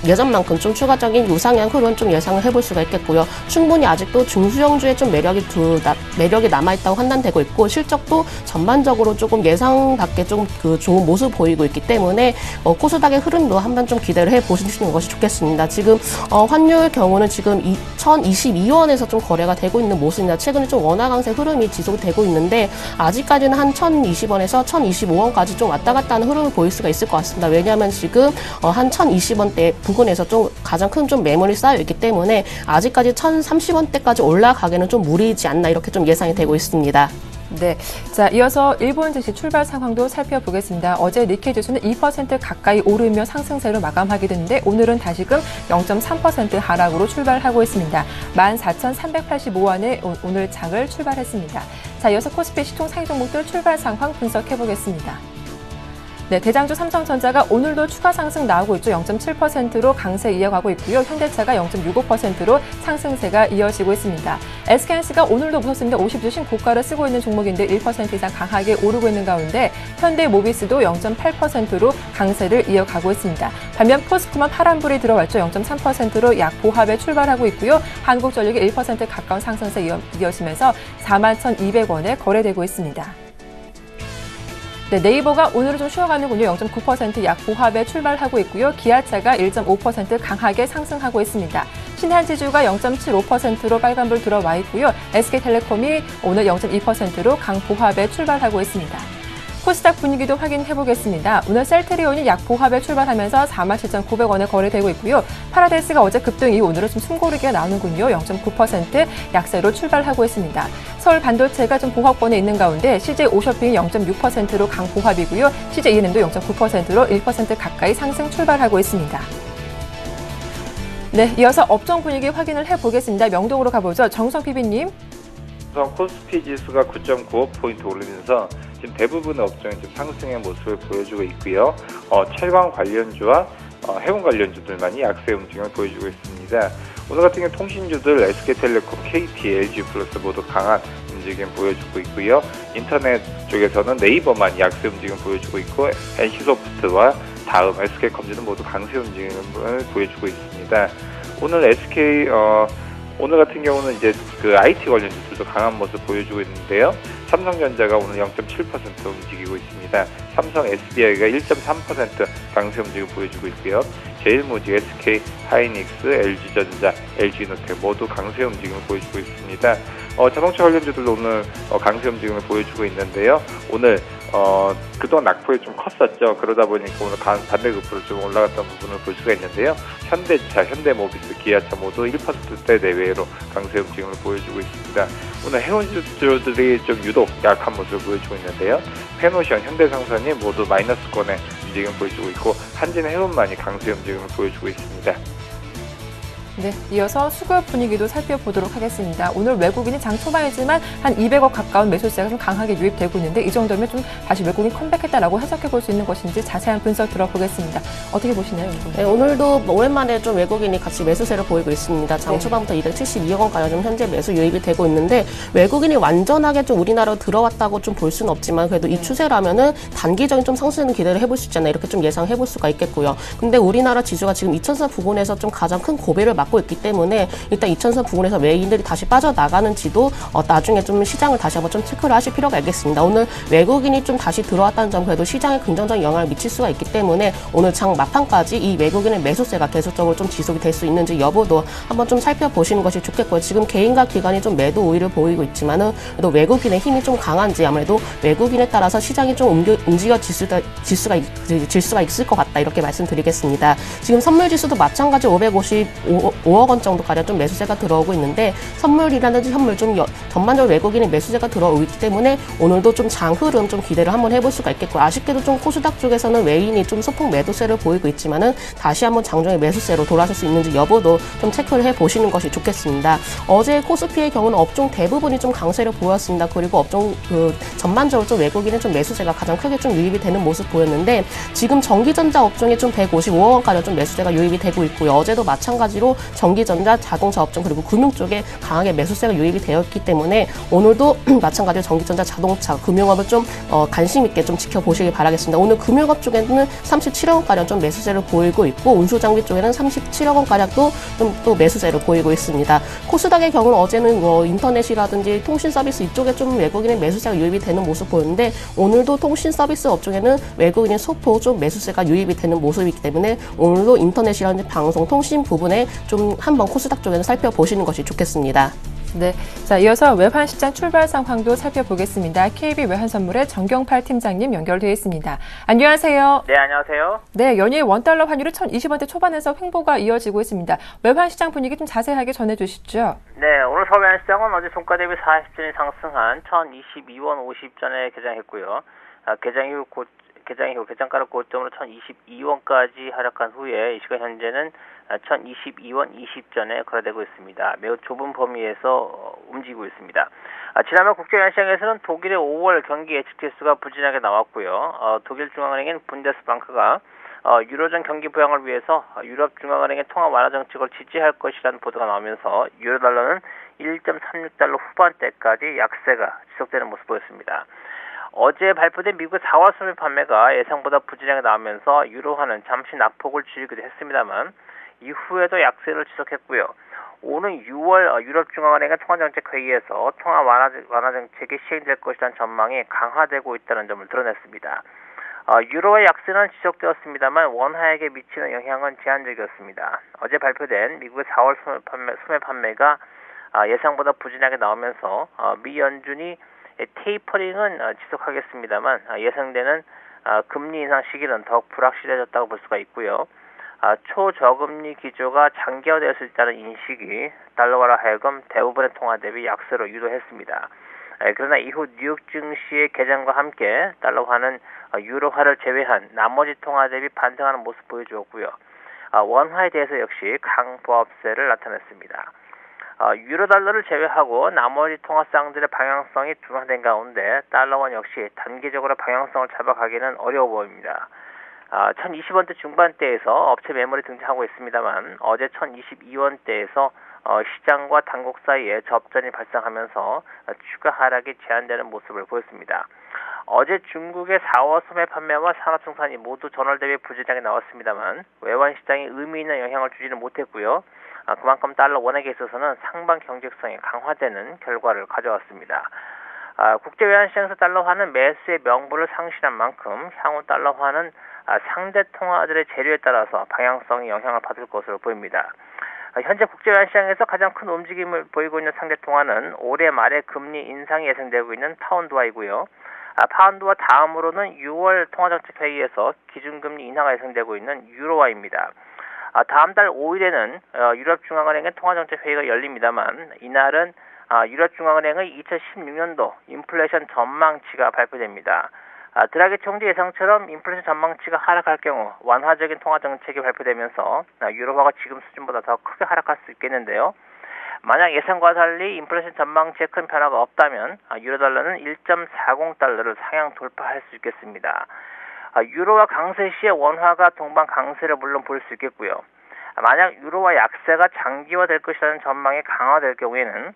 예전만큼 좀 추가적인 우상향 흐름 좀 예상을 해볼 수가 있겠고요. 충분히 아직도 중수형주에 좀 매력이 남아있다고 판단되고 있고 실적도 전반적으로 조금 예상답게 좀 좋은 모습을 보이고 있기 때문에 코스닥의 흐름도 한번 좀 기대를 해보시는 것이 좋겠습니다. 지금 환율 경우는 지금 1022원에서 좀 거래가 되고 있는 모습입니다. 최근에 좀 원화 강세 흐름이 지속되고 있는데 아직까지는 한 1020원에서 1025원까지 좀 왔다 갔다 하는 흐름을 보일 수가 있을 것 같습니다. 왜냐하면 지금 한 1020원대 부근에서 좀 가장 큰 좀 매물이 쌓여 있기 때문에 아직까지 1030원대까지 올라가기는 좀 무리이지 않나 이렇게 좀 예상이 되고 있습니다. 네, 자 이어서 일본 증시 출발 상황도 살펴보겠습니다. 어제 니케이 지수는 2% 가까이 오르며 상승세로 마감하게 됐는데 오늘은 다시금 0.3% 하락으로 출발하고 있습니다. 14,385원에 오늘 장을 출발했습니다. 자, 이어서 코스피 시총 상위 종목들 출발 상황 분석해 보겠습니다. 네, 대장주 삼성전자가 오늘도 추가 상승 나오고 있죠. 0.7%로 강세 이어가고 있고요. 현대차가 0.65%로 상승세가 이어지고 있습니다. SK하이닉스가 오늘도 무섭습니다. 50주 신고가를 쓰고 있는 종목인데 1% 이상 강하게 오르고 있는 가운데 현대모비스도 0.8%로 강세를 이어가고 있습니다. 반면 포스코만 파란불이 들어왔죠. 0.3%로 약보합에 출발하고 있고요. 한국전력이 1% 가까운 상승세 이어지면서 41,200원에 거래되고 있습니다. 네, 네이버가 오늘은 좀 쉬어가는군요. 0.9% 약보합에 출발하고 있고요. 기아차가 1.5% 강하게 상승하고 있습니다. 신한지주가 0.75%로 빨간불 들어와 있고요. SK텔레콤이 오늘 0.2%로 강보합에 출발하고 있습니다. 코스닥 분위기도 확인해 보겠습니다. 오늘 셀트리온이 약보합에 출발하면서 47,900원에 거래되고 있고요. 파라데이스가 어제 급등 이후 오늘은 좀 숨고르기가 나오는군요. 0.9% 약세로 출발하고 있습니다. 서울반도체가 좀 보합권에 있는 가운데 CJ오쇼핑이 0.6%로 강보합이고요. CJENM도 0.9%로 1% 가까이 상승 출발하고 있습니다. 네, 이어서 업종 분위기 확인을 해보겠습니다. 명동으로 가보죠. 정성 PB님. 우선 코스피 지수가 9.95포인트 오르면서 지금 대부분의 업종이 지금 상승의 모습을 보여주고 있고요. 철강 관련주와 해운 관련주들만이 약세 움직임을 보여주고 있습니다. 오늘 같은 경우 통신주들 SK텔레콤, KT, LG플러스 모두 강한 움직임 보여주고 있고요. 인터넷 쪽에서는 네이버만 약세 움직임 보여주고 있고 NC소프트와 다음 SK컴퓨터는 모두 강세 움직임을 보여주고 있습니다. 오늘 같은 경우는 이제 그 IT 관련주들도 강한 모습 보여주고 있는데요. 삼성전자가 오늘 0.7% 움직이고 있습니다. 삼성 SDI가 1.3% 강세 움직임 보여주고 있고요. 제일모직, SK하이닉스, LG전자, LG노텍 모두 강세 움직임을 보여주고 있습니다. 자동차 관련주들도 오늘 강세 움직임을 보여주고 있는데요. 오늘 그동안 낙폭이 좀 컸었죠. 그러다 보니까 오늘 반대급부로 좀 올라갔던 부분을 볼 수가 있는데요. 현대차, 현대모비스, 기아차 모두 1%대 내외로 강세 움직임을 보여주고 있습니다. 오늘 해운주들이 좀 유독 약한 모습을 보여주고 있는데요. 페노션, 현대상선이 모두 마이너스권의 움직임을 보여주고 있고 한진해운만이 강세 움직임을 보여주고 있습니다. 네, 이어서 수급 분위기도 살펴보도록 하겠습니다. 오늘 외국인이 장 초반이지만 한 200억 가까운 매수세가 좀 강하게 유입되고 있는데 이 정도면 좀 다시 외국인 컴백했다라고 해석해 볼 수 있는 것인지 자세한 분석 들어보겠습니다. 어떻게 보시나요? 네, 오늘도 오랜만에 좀 외국인이 같이 매수세를 보이고 있습니다. 장 초반부터 272억 원가량 좀 현재 매수 유입이 되고 있는데 외국인이 완전하게 좀 우리나라로 들어왔다고 좀 볼 수는 없지만 그래도 이 추세라면은 단기적인 좀 상승 기대를 해볼 수 있잖아요. 이렇게 좀 예상해 볼 수가 있겠고요. 근데 우리나라 지수가 지금 2000선 부근에서 좀 가장 큰 고배를 맞고 있기 때문에 일단 2000선 부근에서 외인들이 다시 빠져나가는지도 나중에 좀 시장을 다시 한번 좀 체크를 하실 필요가 있겠습니다. 오늘 외국인이 좀 다시 들어왔다는 점 그래도 시장에 긍정적인 영향을 미칠 수가 있기 때문에 오늘 장 막판까지 이 외국인의 매수세가 계속적으로 좀 지속이 될 수 있는지 여부도 한번 좀 살펴보시는 것이 좋겠고요. 지금 개인과 기관이 좀 매도 우위를 보이고 있지만은 또 외국인의 힘이 좀 강한지 아무래도 외국인에 따라서 시장이 좀 움직여질 수가 있을 것 같다 이렇게 말씀드리겠습니다. 지금 선물지수도 마찬가지 555억 원 정도가량 좀 매수세가 들어오고 있는데 선물이라든지 현물 좀 전반적으로 외국인의 매수세가 들어오기 때문에 오늘도 좀 장 흐름 좀 기대를 한번 해볼 수가 있겠고 아쉽게도 좀 코스닥 쪽에서는 외인이 좀 소폭 매도세를 보이고 있지만은 다시 한번 장중에 매수세로 돌아설 수 있는지 여부도 좀 체크를 해보시는 것이 좋겠습니다. 어제 코스피의 경우는 업종 대부분이 좀 강세를 보였습니다. 그리고 업종 전반적으로 좀 외국인의 좀 매수세가 가장 크게 좀 유입이 되는 모습 보였는데 지금 전기전자 업종에 좀 155억 원가량 좀 매수세가 유입이 되고 있고요. 어제도 마찬가지로 전기전자, 자동차 업종 그리고 금융 쪽에 강하게 매수세가 유입이 되었기 때문에 오늘도 마찬가지로 전기전자, 자동차, 금융업을 좀 관심 있게 좀 지켜보시길 바라겠습니다. 오늘 금융업 쪽에는 37억 원가량 좀 매수세를 보이고 있고 운수장비 쪽에는 37억 원가량도 좀 또 매수세를 보이고 있습니다. 코스닥의 경우는 어제는 인터넷이라든지 통신 서비스 이쪽에 좀 외국인의 매수세가 유입이 되는 모습 보였는데 오늘도 통신 서비스 업종에는 외국인의 소폭 좀 매수세가 유입이 되는 모습이기 때문에 오늘도 인터넷이라든지 방송, 통신 부분에 좀 한번 코스닥 쪽에는 살펴보시는 것이 좋겠습니다. 네, 자 이어서 외환시장 출발 상황도 살펴보겠습니다. KB 외환선물의 정경팔 팀장님 연결되어 있습니다. 안녕하세요. 네, 안녕하세요. 네, 연일 원달러 환율이 1,020원대 초반에서 횡보가 이어지고 있습니다. 외환시장 분위기 좀 자세하게 전해주시죠. 네, 오늘 서울 외환시장은 어제 종가 대비 40전이 상승한 1,022원 50전에 개장했고요. 개장 이후 개장가를 고점으로 1,022원까지 하락한 후에 이 시간 현재는 1,022원 20전에 거래되고 있습니다. 매우 좁은 범위에서 움직이고 있습니다. 지난번 국제외환시장에서는 독일의 5월 경기 예측 지수가 부진하게 나왔고요. 독일 중앙은행인 분데스방크가 유로존 경기 부양을 위해서 유럽 중앙은행의 통화 완화 정책을 지지할 것이라는 보도가 나오면서 유로 달러는 1.36달러 후반대까지 약세가 지속되는 모습 보였습니다. 어제 발표된 미국의 4월 소매 판매가 예상보다 부진하게 나오면서 유로화는 잠시 낙폭을 줄이기도 했습니다만 이후에도 약세를 지속했고요. 오는 6월 유럽중앙은행의 통화정책회의에서 통화 완화 정책이 시행될 것이라는 전망이 강화되고 있다는 점을 드러냈습니다. 유로의 약세는 지속되었습니다만 원화에게 미치는 영향은 제한적이었습니다. 어제 발표된 미국의 4월 소매 판매가 예상보다 부진하게 나오면서 미 연준이 테이퍼링은 지속하겠습니다만 예상되는 금리 인상 시기는 더욱 불확실해졌다고 볼 수가 있고요. 초저금리 기조가 장기화될 수 있다는 인식이 달러화로 하여금 대부분의 통화 대비 약세로 유도했습니다. 그러나 이후 뉴욕 증시의 개장과 함께 달러화는 유로화를 제외한 나머지 통화 대비 반등하는 모습 보여주었고요. 원화에 대해서 역시 강보합세를 나타냈습니다. 유로 달러를 제외하고 나머지 통화상들의 방향성이 둔화된 가운데 달러원 역시 단기적으로 방향성을 잡아가기는 어려워 보입니다. 1020원대 중반대에서 업체 매물이 등장하고 있습니다만 어제 1022원대에서 시장과 단국 사이에 접전이 발생하면서 추가 하락이 제한되는 모습을 보였습니다. 어제 중국의 4월 소매 판매와 산업생산이 모두 전월 대비 부진하게 나왔습니다만 외환 시장이 의미 있는 영향을 주지는 못했고요. 그만큼 달러 원액에 있어서는 상방 경직성이 강화되는 결과를 가져왔습니다. 국제외환시장에서 달러화는 매수의 명분을 상실한 만큼 향후 달러화는 상대 통화들의 재료에 따라서 방향성이 영향을 받을 것으로 보입니다. 현재 국제외환시장에서 가장 큰 움직임을 보이고 있는 상대 통화는 올해 말에 금리 인상이 예상되고 있는 파운드화이고요. 파운드화 다음으로는 6월 통화정책회의에서 기준금리 인하가 예상되고 있는 유로화입니다. 다음 달 5일에는 유럽중앙은행의 통화정책회의가 열립니다만 이날은 유럽중앙은행의 2016년도 인플레이션 전망치가 발표됩니다. 드라기 총재 예상처럼 인플레이션 전망치가 하락할 경우 완화적인 통화정책이 발표되면서 유로화가 지금 수준보다 더 크게 하락할 수 있겠는데요. 만약 예상과 달리 인플레이션 전망치에 큰 변화가 없다면 유로달러는 1.40달러를 상향 돌파할 수 있겠습니다. 유로화 강세 시에 원화가 동반 강세를 물론 보일 수 있겠고요. 만약 유로화 약세가 장기화될 것이라는 전망이 강화될 경우에는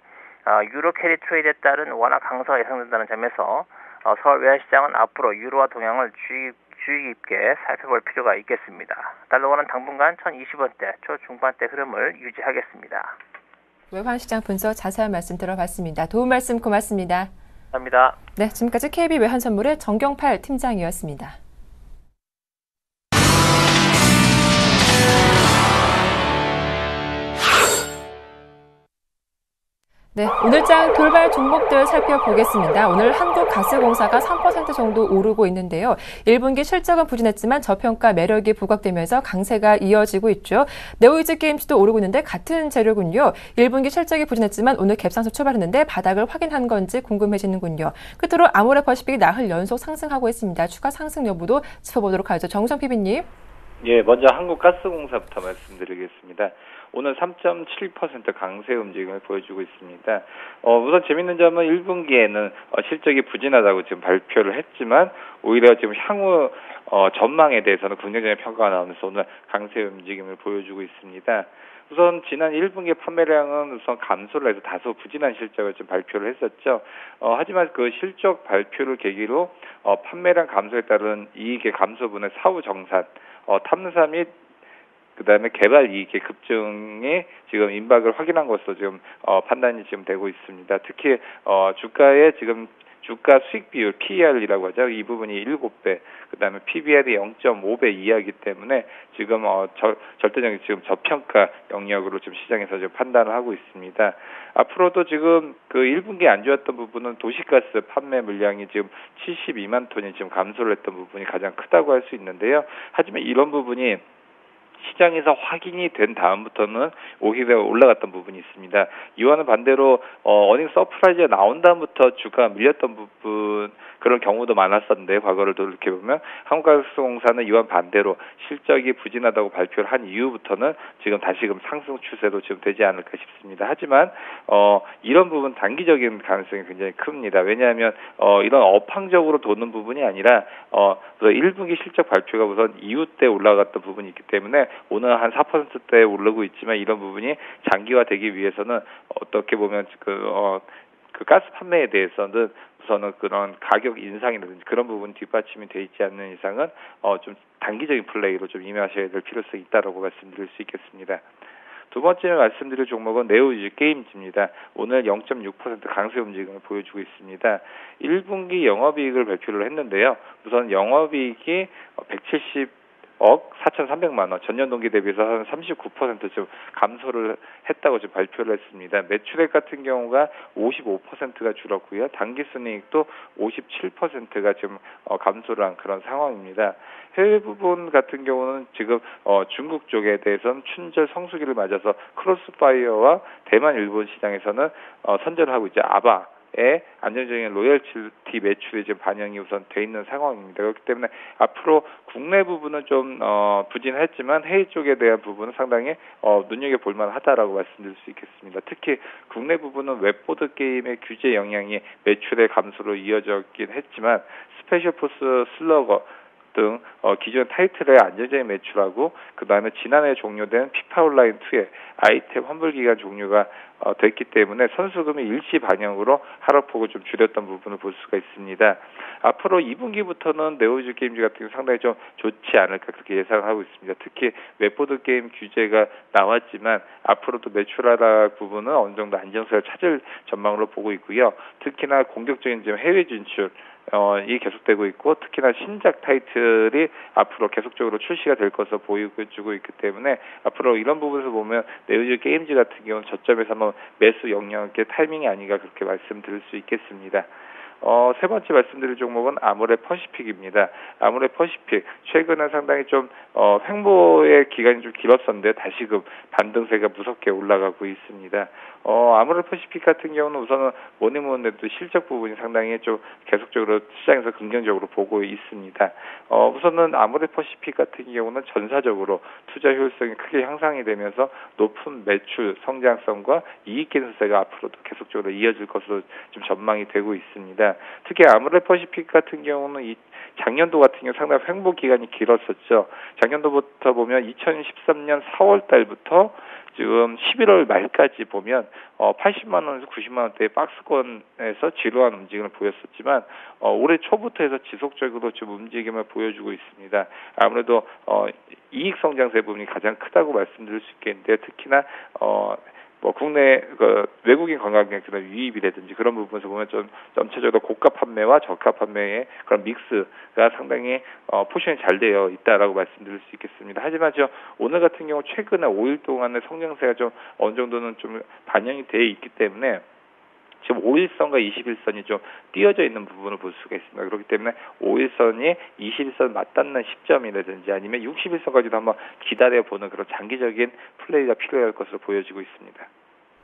유로 캐리 트레이드에 따른 원화 강세가 예상된다는 점에서 서울 외환시장은 앞으로 유로화 동향을 주의 깊게 살펴볼 필요가 있겠습니다. 달러화는 당분간 1020원대 초중반대 흐름을 유지하겠습니다. 외환시장 분석 자세한 말씀 들어봤습니다. 도움 말씀 고맙습니다. 감사합니다. 네, 지금까지 KB 외환선물의 정경팔 팀장이었습니다. 네, 오늘장 돌발 종목들 살펴보겠습니다. 오늘 한국가스공사가 3% 정도 오르고 있는데요. 1분기 실적은 부진했지만 저평가 매력이 부각되면서 강세가 이어지고 있죠. 네오이즈게임즈도 오르고 있는데 같은 재료군요. 1분기 실적이 부진했지만 오늘 갭상승 출발했는데 바닥을 확인한 건지 궁금해지는군요. 끝으로 아모레퍼시픽이 나흘 연속 상승하고 있습니다. 추가 상승 여부도 짚어보도록 하죠. 정우성 PB님. 예, 먼저 한국가스공사부터 말씀드리겠습니다. 오늘 3.7% 강세 움직임을 보여주고 있습니다. 우선 재밌는 점은 1분기에는 실적이 부진하다고 지금 발표를 했지만 오히려 지금 향후 전망에 대해서는 긍정적인 평가가 나오면서 오늘 강세 움직임을 보여주고 있습니다. 우선 지난 1분기 판매량은 우선 감소를 해서 다소 부진한 실적을 좀 발표를 했었죠. 하지만 그 실적 발표를 계기로 판매량 감소에 따른 이익의 감소분의 사후 정산, 탐사 및 그다음에 개발 이익의 급증이 지금 임박을 확인한 것으로 지금 판단이 지금 되고 있습니다. 특히 주가의 지금 주가 수익 비율 PER이라고 하죠. 이 부분이 7배, 그다음에 PBR이 0.5배 이하이기 때문에 지금 절대적인 지금 저평가 영역으로 지금 시장에서 지금 판단을 하고 있습니다. 앞으로도 지금 그 1분기에 안 좋았던 부분은 도시가스 판매 물량이 지금 72만 톤이 지금 감소를 했던 부분이 가장 크다고 할 수 있는데요. 하지만 이런 부분이 시장에서 확인이 된 다음부터는 오히려 올라갔던 부분이 있습니다. 이와는 반대로 어닝 서프라이즈가 나온 다음부터 주가가 밀렸던 부분 그런 경우도 많았었는데 과거를 돌이켜보면 한국가스공사는 이와 반대로 실적이 부진하다고 발표를 한 이후부터는 지금 다시금 상승 추세로 지금 되지 않을까 싶습니다. 하지만 이런 부분 단기적인 가능성이 굉장히 큽니다. 왜냐하면 이런 업황적으로 도는 부분이 아니라 1분기 실적 발표가 우선 이후 때 올라갔던 부분이 있기 때문에 오늘 한 4%대에 오르고 있지만 이런 부분이 장기화되기 위해서는 어떻게 보면 그 가스 판매에 대해서는 우선은 그런 가격 인상이라든지 그런 부분 뒷받침이 돼 있지 않는 이상은 좀 단기적인 플레이로 좀 임하셔야 될 필요성이 있다라고 말씀드릴 수 있겠습니다. 두 번째 말씀드릴 종목은 네오유즈 게임즈입니다. 오늘 0.6% 강세 움직임을 보여주고 있습니다. 1분기 영업이익을 발표를 했는데요. 우선 영업이익이 170억 4,300만 원, 전년 동기 대비해서 한 39% 좀 감소를 했다고 지금 발표를 했습니다. 매출액 같은 경우가 55%가 줄었고요. 당기순이익도 57%가 지금 감소를 한 그런 상황입니다. 해외 부분 같은 경우는 지금 중국 쪽에 대해서는 춘절 성수기를 맞아서 크로스파이어와 대만 일본 시장에서는 선전을 하고 있죠. 아바의 안정적인 로열티 매출이 지금 반영이 우선 돼 있는 상황입니다. 그렇기 때문에 앞으로 국내 부분은 좀 부진했지만 해외 쪽에 대한 부분은 상당히 눈여겨볼 만하다라고 말씀드릴 수 있겠습니다. 특히 국내 부분은 웹보드 게임의 규제 영향이 매출의 감소로 이어졌긴 했지만 스페셜 포스 슬러거 등 기존 타이틀의 안정적인 매출하고 그 다음에 지난해 종료된 피파 온라인 2의 아이템 환불 기간 종료가 됐기 때문에 선수금이 일시 반영으로 하락폭을 좀 줄였던 부분을 볼 수가 있습니다. 앞으로 2분기부터는 네오유즈 게임즈 같은 경우 상당히 좀 좋지 않을까 그렇게 예상하고 있습니다. 특히 웹보드 게임 규제가 나왔지만 앞으로도 매출 하락 부분은 어느 정도 안정세를 찾을 전망으로 보고 있고요. 특히나 공격적인 지금 해외 진출 이 계속되고 있고 특히나 신작 타이틀이 앞으로 계속적으로 출시가 될 것으로 보여주고 있기 때문에 앞으로 이런 부분에서 보면 네오유즈 게임즈 같은 경우는 저점에서 한번 매수 영역의 타이밍이 아닌가 그렇게 말씀드릴 수 있겠습니다. 세 번째 말씀드릴 종목은 아모레 퍼시픽입니다. 아모레 퍼시픽 최근에 상당히 좀 횡보의 기간이 좀 길었었는데 다시금 반등세가 무섭게 올라가고 있습니다. 아모레 퍼시픽 같은 경우는 우선은 뭐니뭐니 해도 실적 부분이 상당히 좀 계속적으로 시장에서 긍정적으로 보고 있습니다. 우선은 아모레 퍼시픽 같은 경우는 전사적으로 투자 효율성이 크게 향상이 되면서 높은 매출 성장성과 이익 개선세가 앞으로도 계속적으로 이어질 것으로 좀 전망이 되고 있습니다. 특히 아모레 퍼시픽 같은 경우는 이 작년도 같은 경우 상당히 횡보 기간이 길었었죠. 작년도부터 보면 2013년 4월 달부터 지금 11월 말까지 보면 80만 원에서 90만 원대의 박스권에서 지루한 움직임을 보였었지만 올해 초부터 해서 지속적으로 지금 움직임을 보여주고 있습니다. 아무래도 이익 성장세 부분이 가장 크다고 말씀드릴 수 있겠는데 특히나 국내 외국인 관광객들의 유입이라든지 그런 부분에서 보면 좀 전체적으로 고가 판매와 저가 판매의 그런 믹스가 상당히 포션이 잘 되어 있다라고 말씀드릴 수 있겠습니다. 하지만 오늘 같은 경우 최근에 5일 동안의 성장세가 좀 어느 정도는 좀 반영이 되어 있기 때문에 지금 5일선과 21선이 좀 띄어져 있는 부분을 볼 수가 있습니다. 그렇기 때문에 5일선이 21선 맞닿는 시점이라든지 아니면 61선까지도 한번 기다려보는 그런 장기적인 플레이가 필요할 것으로 보여지고 있습니다.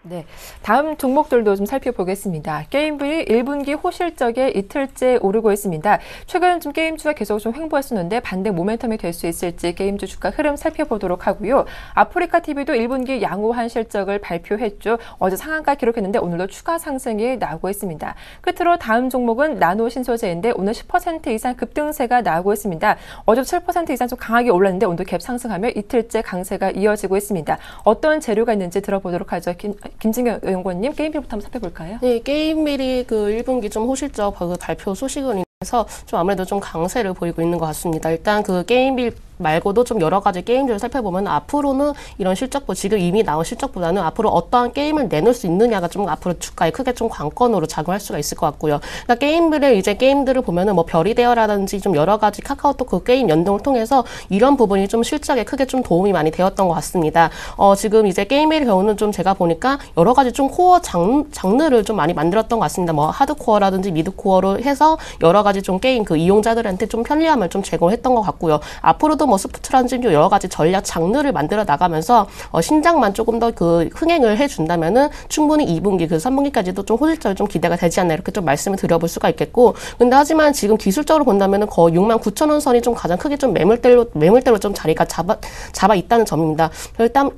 네, 다음 종목들도 좀 살펴보겠습니다. 게임블이 1분기 호실적에 이틀째 오르고 있습니다. 최근 좀 게임주가 계속 좀 횡보했었는데 반대 모멘텀이 될 수 있을지 게임주 주가 흐름 살펴보도록 하고요. 아프리카TV도 1분기 양호한 실적을 발표했죠. 어제 상한가 기록했는데 오늘도 추가 상승이 나오고 있습니다. 끝으로 다음 종목은 나노신소재인데 오늘 10% 이상 급등세가 나오고 있습니다. 어제 7% 이상 좀 강하게 올랐는데 오늘도 갭 상승하며 이틀째 강세가 이어지고 있습니다. 어떤 재료가 있는지 들어보도록 하죠. 김진경 연구원님, 게임빌부터 한번 살펴볼까요? 네, 게임빌이 그 1분기 좀 호실적 발표 소식을 인해서 좀 아무래도 좀 강세를 보이고 있는 것 같습니다. 일단 그 게임빌 말고도 좀 여러 가지 게임들을 살펴보면 앞으로는 이런 실적보 지금 이미 나온 실적보다는 앞으로 어떠한 게임을 내놓을 수 있느냐가 좀 앞으로 주가에 크게 좀 관건으로 작용할 수가 있을 것 같고요. 그러니까 게임들을 보면은 뭐 별이 되어라든지 좀 여러 가지 카카오톡 그 게임 연동을 통해서 이런 부분이 좀 실적에 크게 좀 도움이 많이 되었던 것 같습니다. 지금 이제 게임의 경우는 좀 제가 보니까 여러 가지 좀 코어 장르를 좀 많이 만들었던 것 같습니다. 뭐 하드코어라든지 미드코어로 해서 여러 가지 좀 게임 그 이용자들한테 좀 편리함을 좀 제공했던 것 같고요. 앞으로도 스포츠라든지 여러 가지 전략 장르를 만들어 나가면서 신장만 조금 더 그 흥행을 해준다면은 충분히 2분기, 그 3분기까지도 좀 호실적으로 좀 기대가 되지 않나 이렇게 좀 말씀을 드려볼 수가 있겠고, 근데 하지만 지금 기술적으로 본다면은 거의 69,000원 선이 좀 가장 크게 좀 매물대로 좀 자리가 잡아 있다는 점입니다.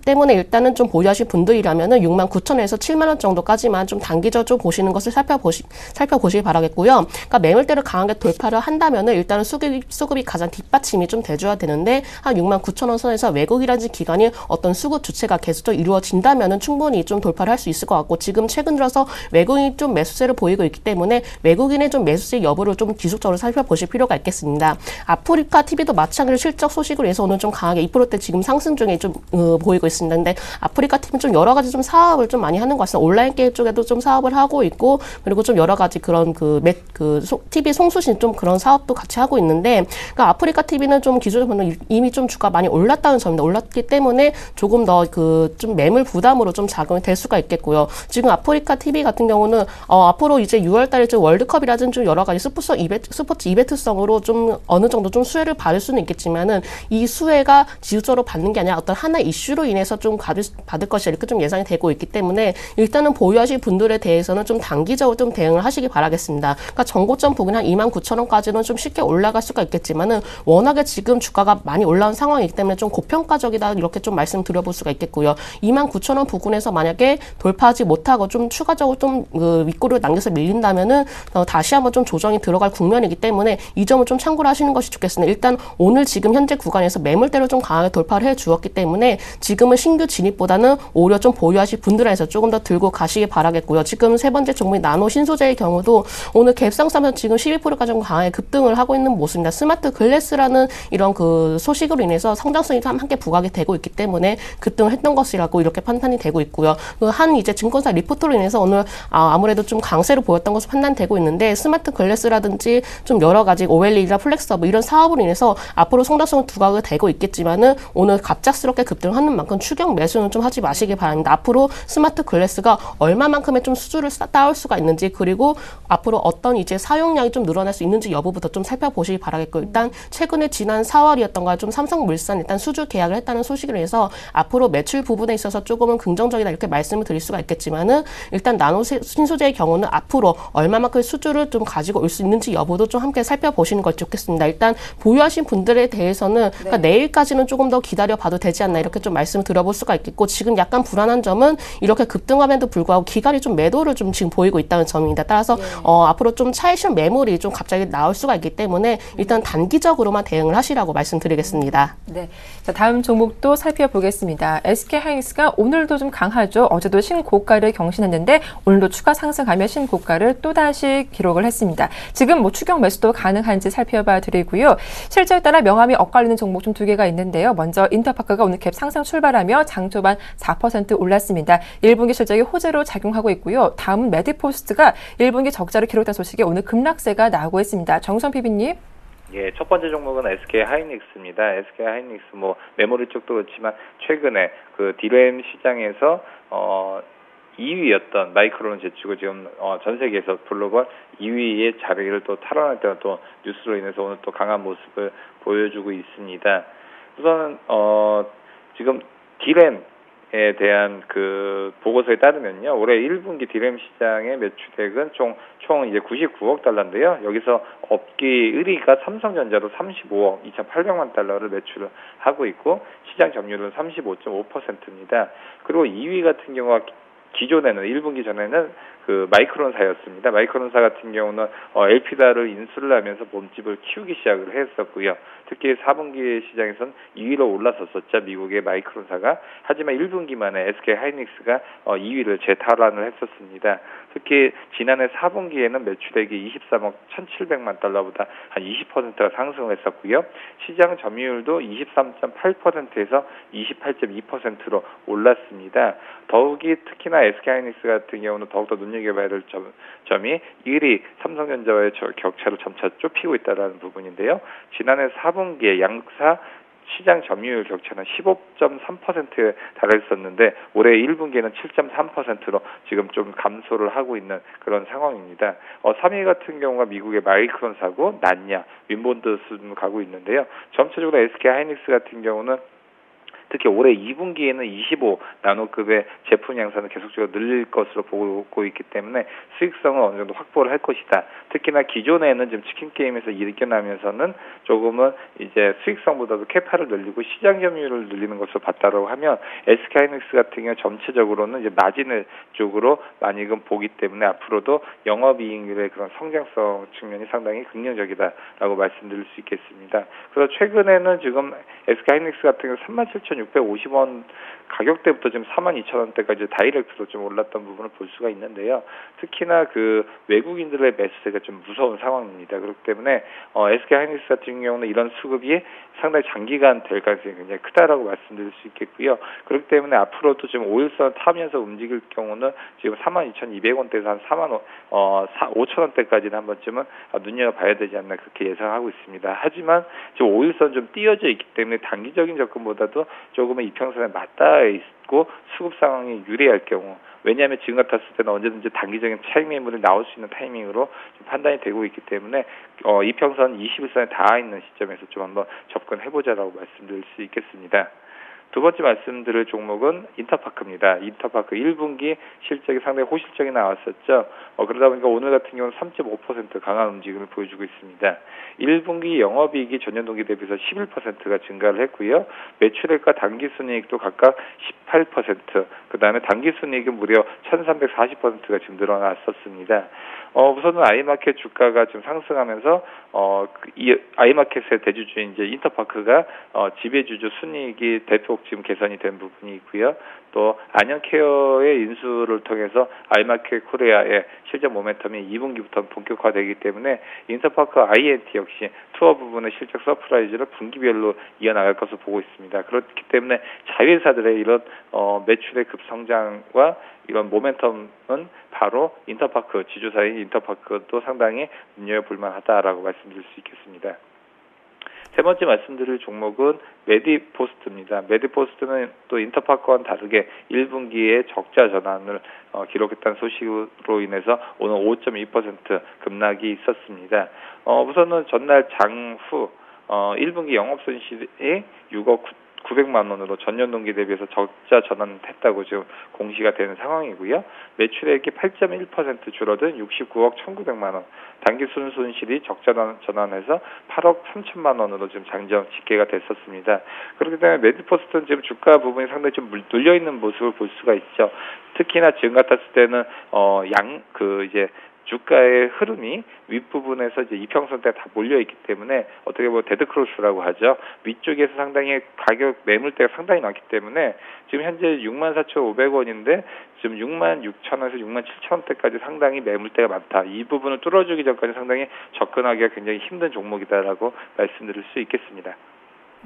때문에 일단은 좀 보유하실 분들이라면은 69,000원에서 7만원 정도까지만 좀 단기적으로 좀 보시는 것을 살펴보시기 바라겠고요. 그러니까 매물대를 강하게 돌파를 한다면은 일단은 수급이 가장 뒷받침이 좀 돼줘야 되는데, 한 69,000원 선에서 외국이라든지 기관이 어떤 수급 주체가 계속적으로 이루어진다면은 충분히 좀 돌파를 할 수 있을 것 같고, 지금 최근 들어서 외국인이 좀 매수세를 보이고 있기 때문에 외국인의 좀 매수세 여부를 좀 지속적으로 살펴보실 필요가 있겠습니다. 아프리카 TV도 마찬가지로 실적 소식으로 해서 오늘 좀 강하게 2%대 지금 상승 중에 좀 보이고 있습니다. 근데 아프리카 TV는 좀 여러 가지 좀 사업을 좀 많이 하는 것 같습니다. 온라인 게임 쪽에도 좀 사업을 하고 있고, 그리고 좀 여러 가지 그런 TV 송수신 좀 그런 사업도 같이 하고 있는데, 그러니까 아프리카 TV는 좀 기술적으로 보면 이미 좀 주가 많이 올랐다는 점입니다. 올랐기 때문에 조금 더 좀 매물 부담으로 좀 작용이 될 수가 있겠고요. 지금 아프리카 TV 같은 경우는 앞으로 이제 6월 달에 좀 월드컵이라든지 좀 여러 가지 스포츠 이벤트성으로 좀 어느 정도 좀 수혜를 받을 수는 있겠지만은, 이 수혜가 지속적으로 받는 게 아니라 어떤 하나의 이슈로 인해서 좀 받을 것이다 이렇게 좀 예상이 되고 있기 때문에, 일단은 보유하실 분들에 대해서는 좀 단기적으로 좀 대응을 하시기 바라겠습니다. 그러니까 정고점 부근 한 29,000원까지는 좀 쉽게 올라갈 수가 있겠지만은, 워낙에 지금 주가가 많이 올라온 상황이기 때문에 좀 고평가적이다 이렇게 좀 말씀드려볼 수가 있겠고요. 29,000원 부근에서 만약에 돌파하지 못하고 좀 추가적으로 좀 윗골을 남겨서 밀린다면은 다시 한번 좀 조정이 들어갈 국면이기 때문에 이 점을 좀 참고를 하시는 것이 좋겠습니다. 일단 오늘 지금 현재 구간에서 매물대로 좀 강하게 돌파를 해 주었기 때문에 지금은 신규 진입보다는 오히려 좀 보유하실 분들에서 조금 더 들고 가시기 바라겠고요. 지금 세 번째 종목인 나노 신소재의 경우도 오늘 갭상싸면서 지금 12%까지 좀 강하게 급등을 하고 있는 모습입니다. 스마트 글래스라는 이런 그 소식으로 인해서 성장성이 함께 부각이 되고 있기 때문에 급등을 했던 것이라고 이렇게 판단이 되고 있고요. 한 이제 증권사 리포트로 인해서 오늘 아무래도 좀 강세로 보였던 것으로 판단되고 있는데, 스마트 글래스라든지 좀 여러 가지 OLED나 플렉스허브 이런 사업으로 인해서 앞으로 성장성은 부각이 되고 있겠지만은 오늘 갑작스럽게 급등하는 만큼 추격 매수는 좀 하지 마시기 바랍니다. 앞으로 스마트 글래스가 얼마만큼의 좀 수주를 따올 수가 있는지, 그리고 앞으로 어떤 이제 사용량이 좀 늘어날 수 있는지 여부부터 좀 살펴보시기 바라겠고, 일단 최근에 지난 4월이었던가 좀 삼성물산 일단 수주 계약을 했다는 소식으로 해서 앞으로 매출 부분에 있어서 조금은 긍정적이다 이렇게 말씀을 드릴 수가 있겠지만은, 일단 나노 신소재의 경우는 앞으로 얼마만큼 수주를 좀 가지고 올 수 있는지 여부도 좀 함께 살펴보시는 것이 좋겠습니다. 일단 보유하신 분들에 대해서는 그러니까 내일까지는 조금 더 기다려 봐도 되지 않나 이렇게 좀 말씀을 드려볼 수가 있겠고, 지금 약간 불안한 점은 이렇게 급등함에도 불구하고 기관이 좀 매도를 좀 지금 보이고 있다는 점입니다. 따라서 앞으로 좀 차익실 매물이 좀 갑자기 나올 수가 있기 때문에 일단 단기적으로만 대응을 하시라고 말씀드리겠습니다. 네. 자, 다음 종목도 살펴보겠습니다. SK하이닉스가 오늘도 좀 강하죠. 어제도 신고가를 경신했는데 오늘도 추가 상승하며 신고가를 또다시 기록을 했습니다. 지금 뭐 추격 매수도 가능한지 살펴봐 드리고요. 실적에 따라 명암이 엇갈리는 종목 좀 두 개가 있는데요. 먼저 인터파크가 오늘 갭 상승 출발하며 장 초반 4% 올랐습니다. 1분기 실적이 호재로 작용하고 있고요. 다음은 메디포스트가 1분기 적자를 기록한 소식에 오늘 급락세가 나오고 있습니다. 정선 PB님. 예, 첫 번째 종목은 SK하이닉스입니다. SK하이닉스 메모리 쪽도 그렇지만 최근에 그 DRAM 시장에서 2위였던 마이크론을 제치고 지금 전 세계에서 글로벌 2위의 자리를 또 탈환할 때는 또 뉴스로 인해서 오늘 또 강한 모습을 보여주고 있습니다. 우선은 지금 DRAM에 대한 그 보고서에 따르면요, 올해 1분기 DRAM 시장의 매출액은 총 이제 99억 달러인데요. 여기서 업계 1위가 삼성전자로 35억 2,800만 달러를 매출을 하고 있고, 시장 점유율은 35.5%입니다. 그리고 2위 같은 경우가 기존에는 1분기 전에는 그 마이크론사였습니다. 마이크론사 같은 경우는 LP다를 인수를 하면서 몸집을 키우기 시작을 했었고요. 특히 4분기 시장에서는 2위로 올라섰었죠. 미국의 마이크론사가. 하지만 1분기 만에 SK하이닉스가 2위를 재탈환을 했었습니다. 특히 지난해 4분기에는 매출액이 23억 1,700만 달러보다 한 20%가 상승했었고요. 시장 점유율도 23.8%에서 28.2%로 올랐습니다. 더욱이 특히나 SK하이닉스 같은 경우는 더욱더 눈여겨봐야 될 점이 1위 삼성전자와의 격차를 점차 좁히고 있다는 부분인데요. 지난해 4분기에 양사 시장 점유율 격차는 15.3%에 달했었는데 올해 1분기에는 7.3%로 지금 좀 감소를 하고 있는 그런 상황입니다. 3위 같은 경우가 미국의 마이크론사고, 난야, 윈본드 수준 가고 있는데요. 전체적으로 SK 하이닉스 같은 경우는 특히 올해 2분기에는 25 나노급의 제품 양산을 계속적으로 늘릴 것으로 보고 있기 때문에 수익성은 어느 정도 확보를 할 것이다. 특히나 기존에는 지금 치킨 게임에서 이겨나면서는 조금은 이제 수익성보다도 캐파를 늘리고 시장 점유율을 늘리는 것으로 봤다라고 하면 SK 하이닉스 같은 경우 전체적으로는 이제 마진을 쪽으로 많이 보기 때문에 앞으로도 영업이익률의 그런 성장성 측면이 상당히 긍정적이다라고 말씀드릴 수 있겠습니다. 그래서 최근에는 지금 SK 하이닉스 같은 경우 37,650원 가격대부터 지금 42,000원대까지 다이렉트로 좀 올랐던 부분을 볼 수가 있는데요. 특히나 그 외국인들의 매수세가 좀 무서운 상황입니다. 그렇기 때문에 SK 하이닉스 같은 경우는 이런 수급이 상당히 장기간 될 가능성이 굉장히 크다라고 말씀드릴 수 있겠고요. 그렇기 때문에 앞으로도 지금 5일선 타면서 움직일 경우는 지금 42,200원대에서 한 45,000원대까지는 한 번쯤은 눈여겨봐야 되지 않나 그렇게 예상하고 있습니다. 하지만 지금 5일선 좀 띄어져 있기 때문에 단기적인 접근보다도 조금은 이평선에 맞닿아 있고 수급 상황이 유리할 경우, 왜냐하면 지금 같았을 때는 언제든지 단기적인 차익 매물이 나올 수 있는 타이밍으로 좀 판단이 되고 있기 때문에 이평선 21선에 닿아 있는 시점에서 좀 한번 접근해보자라고 말씀드릴 수 있겠습니다. 두 번째 말씀드릴 종목은 인터파크입니다. 인터파크 1분기 실적이 상당히 호실적이 나왔었죠. 그러다 보니까 오늘 같은 경우는 3.5% 강한 움직임을 보여주고 있습니다. 1분기 영업이익이 전년 동기 대비해서 11%가 증가를 했고요. 매출액과 당기순이익도 각각 18%, 그 다음에 당기순이익은 무려 1,340%가 지금 늘어났었습니다. 우선은 아이마켓 주가가 지금 상승하면서 이 아이마켓의 대주주인 이제 인터파크가 지배주주 순이익이 대폭 지금 개선이 된 부분이 있고요. 또 안녕케어의 인수를 통해서 아이마켓 코리아의 실적 모멘텀이 2분기부터 본격화되기 때문에 인터파크 INT 역시 투어 부분의 실적 서프라이즈를 분기별로 이어나갈 것으로 보고 있습니다. 그렇기 때문에 자회사들의 이런 매출의 급성장과 이런 모멘텀은 바로 인터파크, 지주사인 인터파크도 상당히 눈여겨볼 만하다라고 말씀드릴 수 있겠습니다. 세 번째 말씀드릴 종목은 메디포스트입니다. 메디포스트는 또 인터파크와는 다르게 1분기에 적자 전환을 기록했다는 소식으로 인해서 오늘 5.2% 급락이 있었습니다. 우선은 전날 장후 1분기 영업손실이 6억 900만 원으로 전년 동기 대비해서 적자 전환했다고 지금 공시가 되는 상황이고요. 매출액이 8.1% 줄어든 69억 1,900만 원, 당기 순손실이 적자 전환해서 8억 3천만 원으로 지금 장전 집계가 됐었습니다. 그렇기 때문에 메디포스트는 지금 주가 부분이 상당히 좀 눌려 있는 모습을 볼 수가 있죠. 특히나 지금 같았을 때는 이제 주가의 흐름이 윗부분에서 이제 이평선대가 다 몰려있기 때문에 어떻게 보면 데드크로스라고 하죠. 위쪽에서 상당히 가격 매물대가 상당히 많기 때문에 지금 현재 64,500원인데 지금 66,000원에서 67,000원대까지 상당히 매물대가 많다. 이 부분을 뚫어주기 전까지 상당히 접근하기가 굉장히 힘든 종목이다라고 말씀드릴 수 있겠습니다.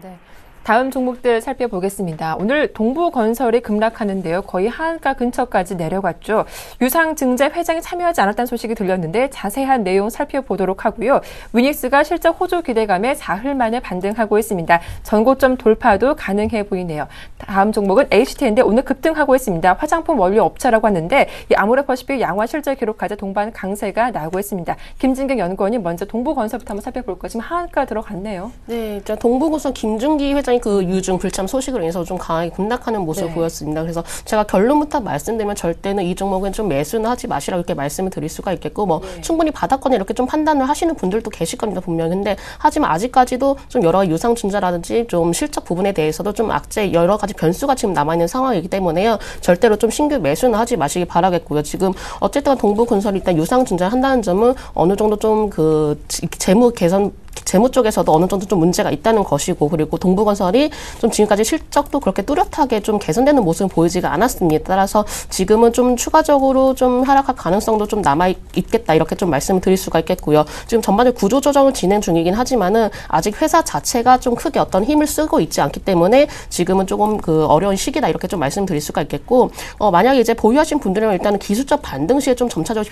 네. 다음 종목들 살펴보겠습니다. 오늘 동부건설이 급락하는데요. 거의 하한가 근처까지 내려갔죠. 유상증재 회장이 참여하지 않았다는 소식이 들렸는데 자세한 내용 살펴보도록 하고요. 위닉스가 실적 호조 기대감에 사흘 만에 반등하고 있습니다. 전고점 돌파도 가능해 보이네요. 다음 종목은 HT인데 오늘 급등하고 있습니다. 화장품 원료 업체라고 하는데 아모레퍼시픽 양화 실적 기록하자 동반 강세가 나오고 있습니다. 김진경 연구원이 먼저 동부건설부터 한번 살펴볼까요? 지금 하한가 들어갔네요. 네, 동부건설 김준기 회장이 그 유증 불참 소식으로 인해서 좀 강하게 급락하는 모습을 보였습니다. 그래서 제가 결론부터 말씀드리면 절대는 이 종목은 좀 매수는 하지 마시라고 이렇게 말씀을 드릴 수가 있겠고 충분히 바닥권에 이렇게 좀 판단을 하시는 분들도 계실 겁니다. 분명히. 근데 하지만 아직까지도 좀 여러 유상증자라든지 좀 실적 부분에 대해서도 좀 악재 여러 가지 변수가 지금 남아있는 상황이기 때문에요. 절대로 좀 신규 매수는 하지 마시기 바라겠고요. 지금 어쨌든 동부건설이 일단 유상증자를 한다는 점은 어느 정도 좀 그 재무 개선 재무 쪽에서도 어느 정도 좀 문제가 있다는 것이고, 그리고 동부건설이 좀 지금까지 실적도 그렇게 뚜렷하게 좀 개선되는 모습은 보이지가 않았습니다. 따라서 지금은 좀 추가적으로 좀 하락할 가능성도 좀 남아있겠다, 이렇게 좀 말씀을 드릴 수가 있겠고요. 지금 전반적으로 구조조정을 진행 중이긴 하지만은 아직 회사 자체가 좀 크게 어떤 힘을 쓰고 있지 않기 때문에 지금은 조금 그 어려운 시기다, 이렇게 좀 말씀드릴 수가 있겠고, 만약에 이제 보유하신 분들은 일단은 기술적 반등 시에 좀 점차적으로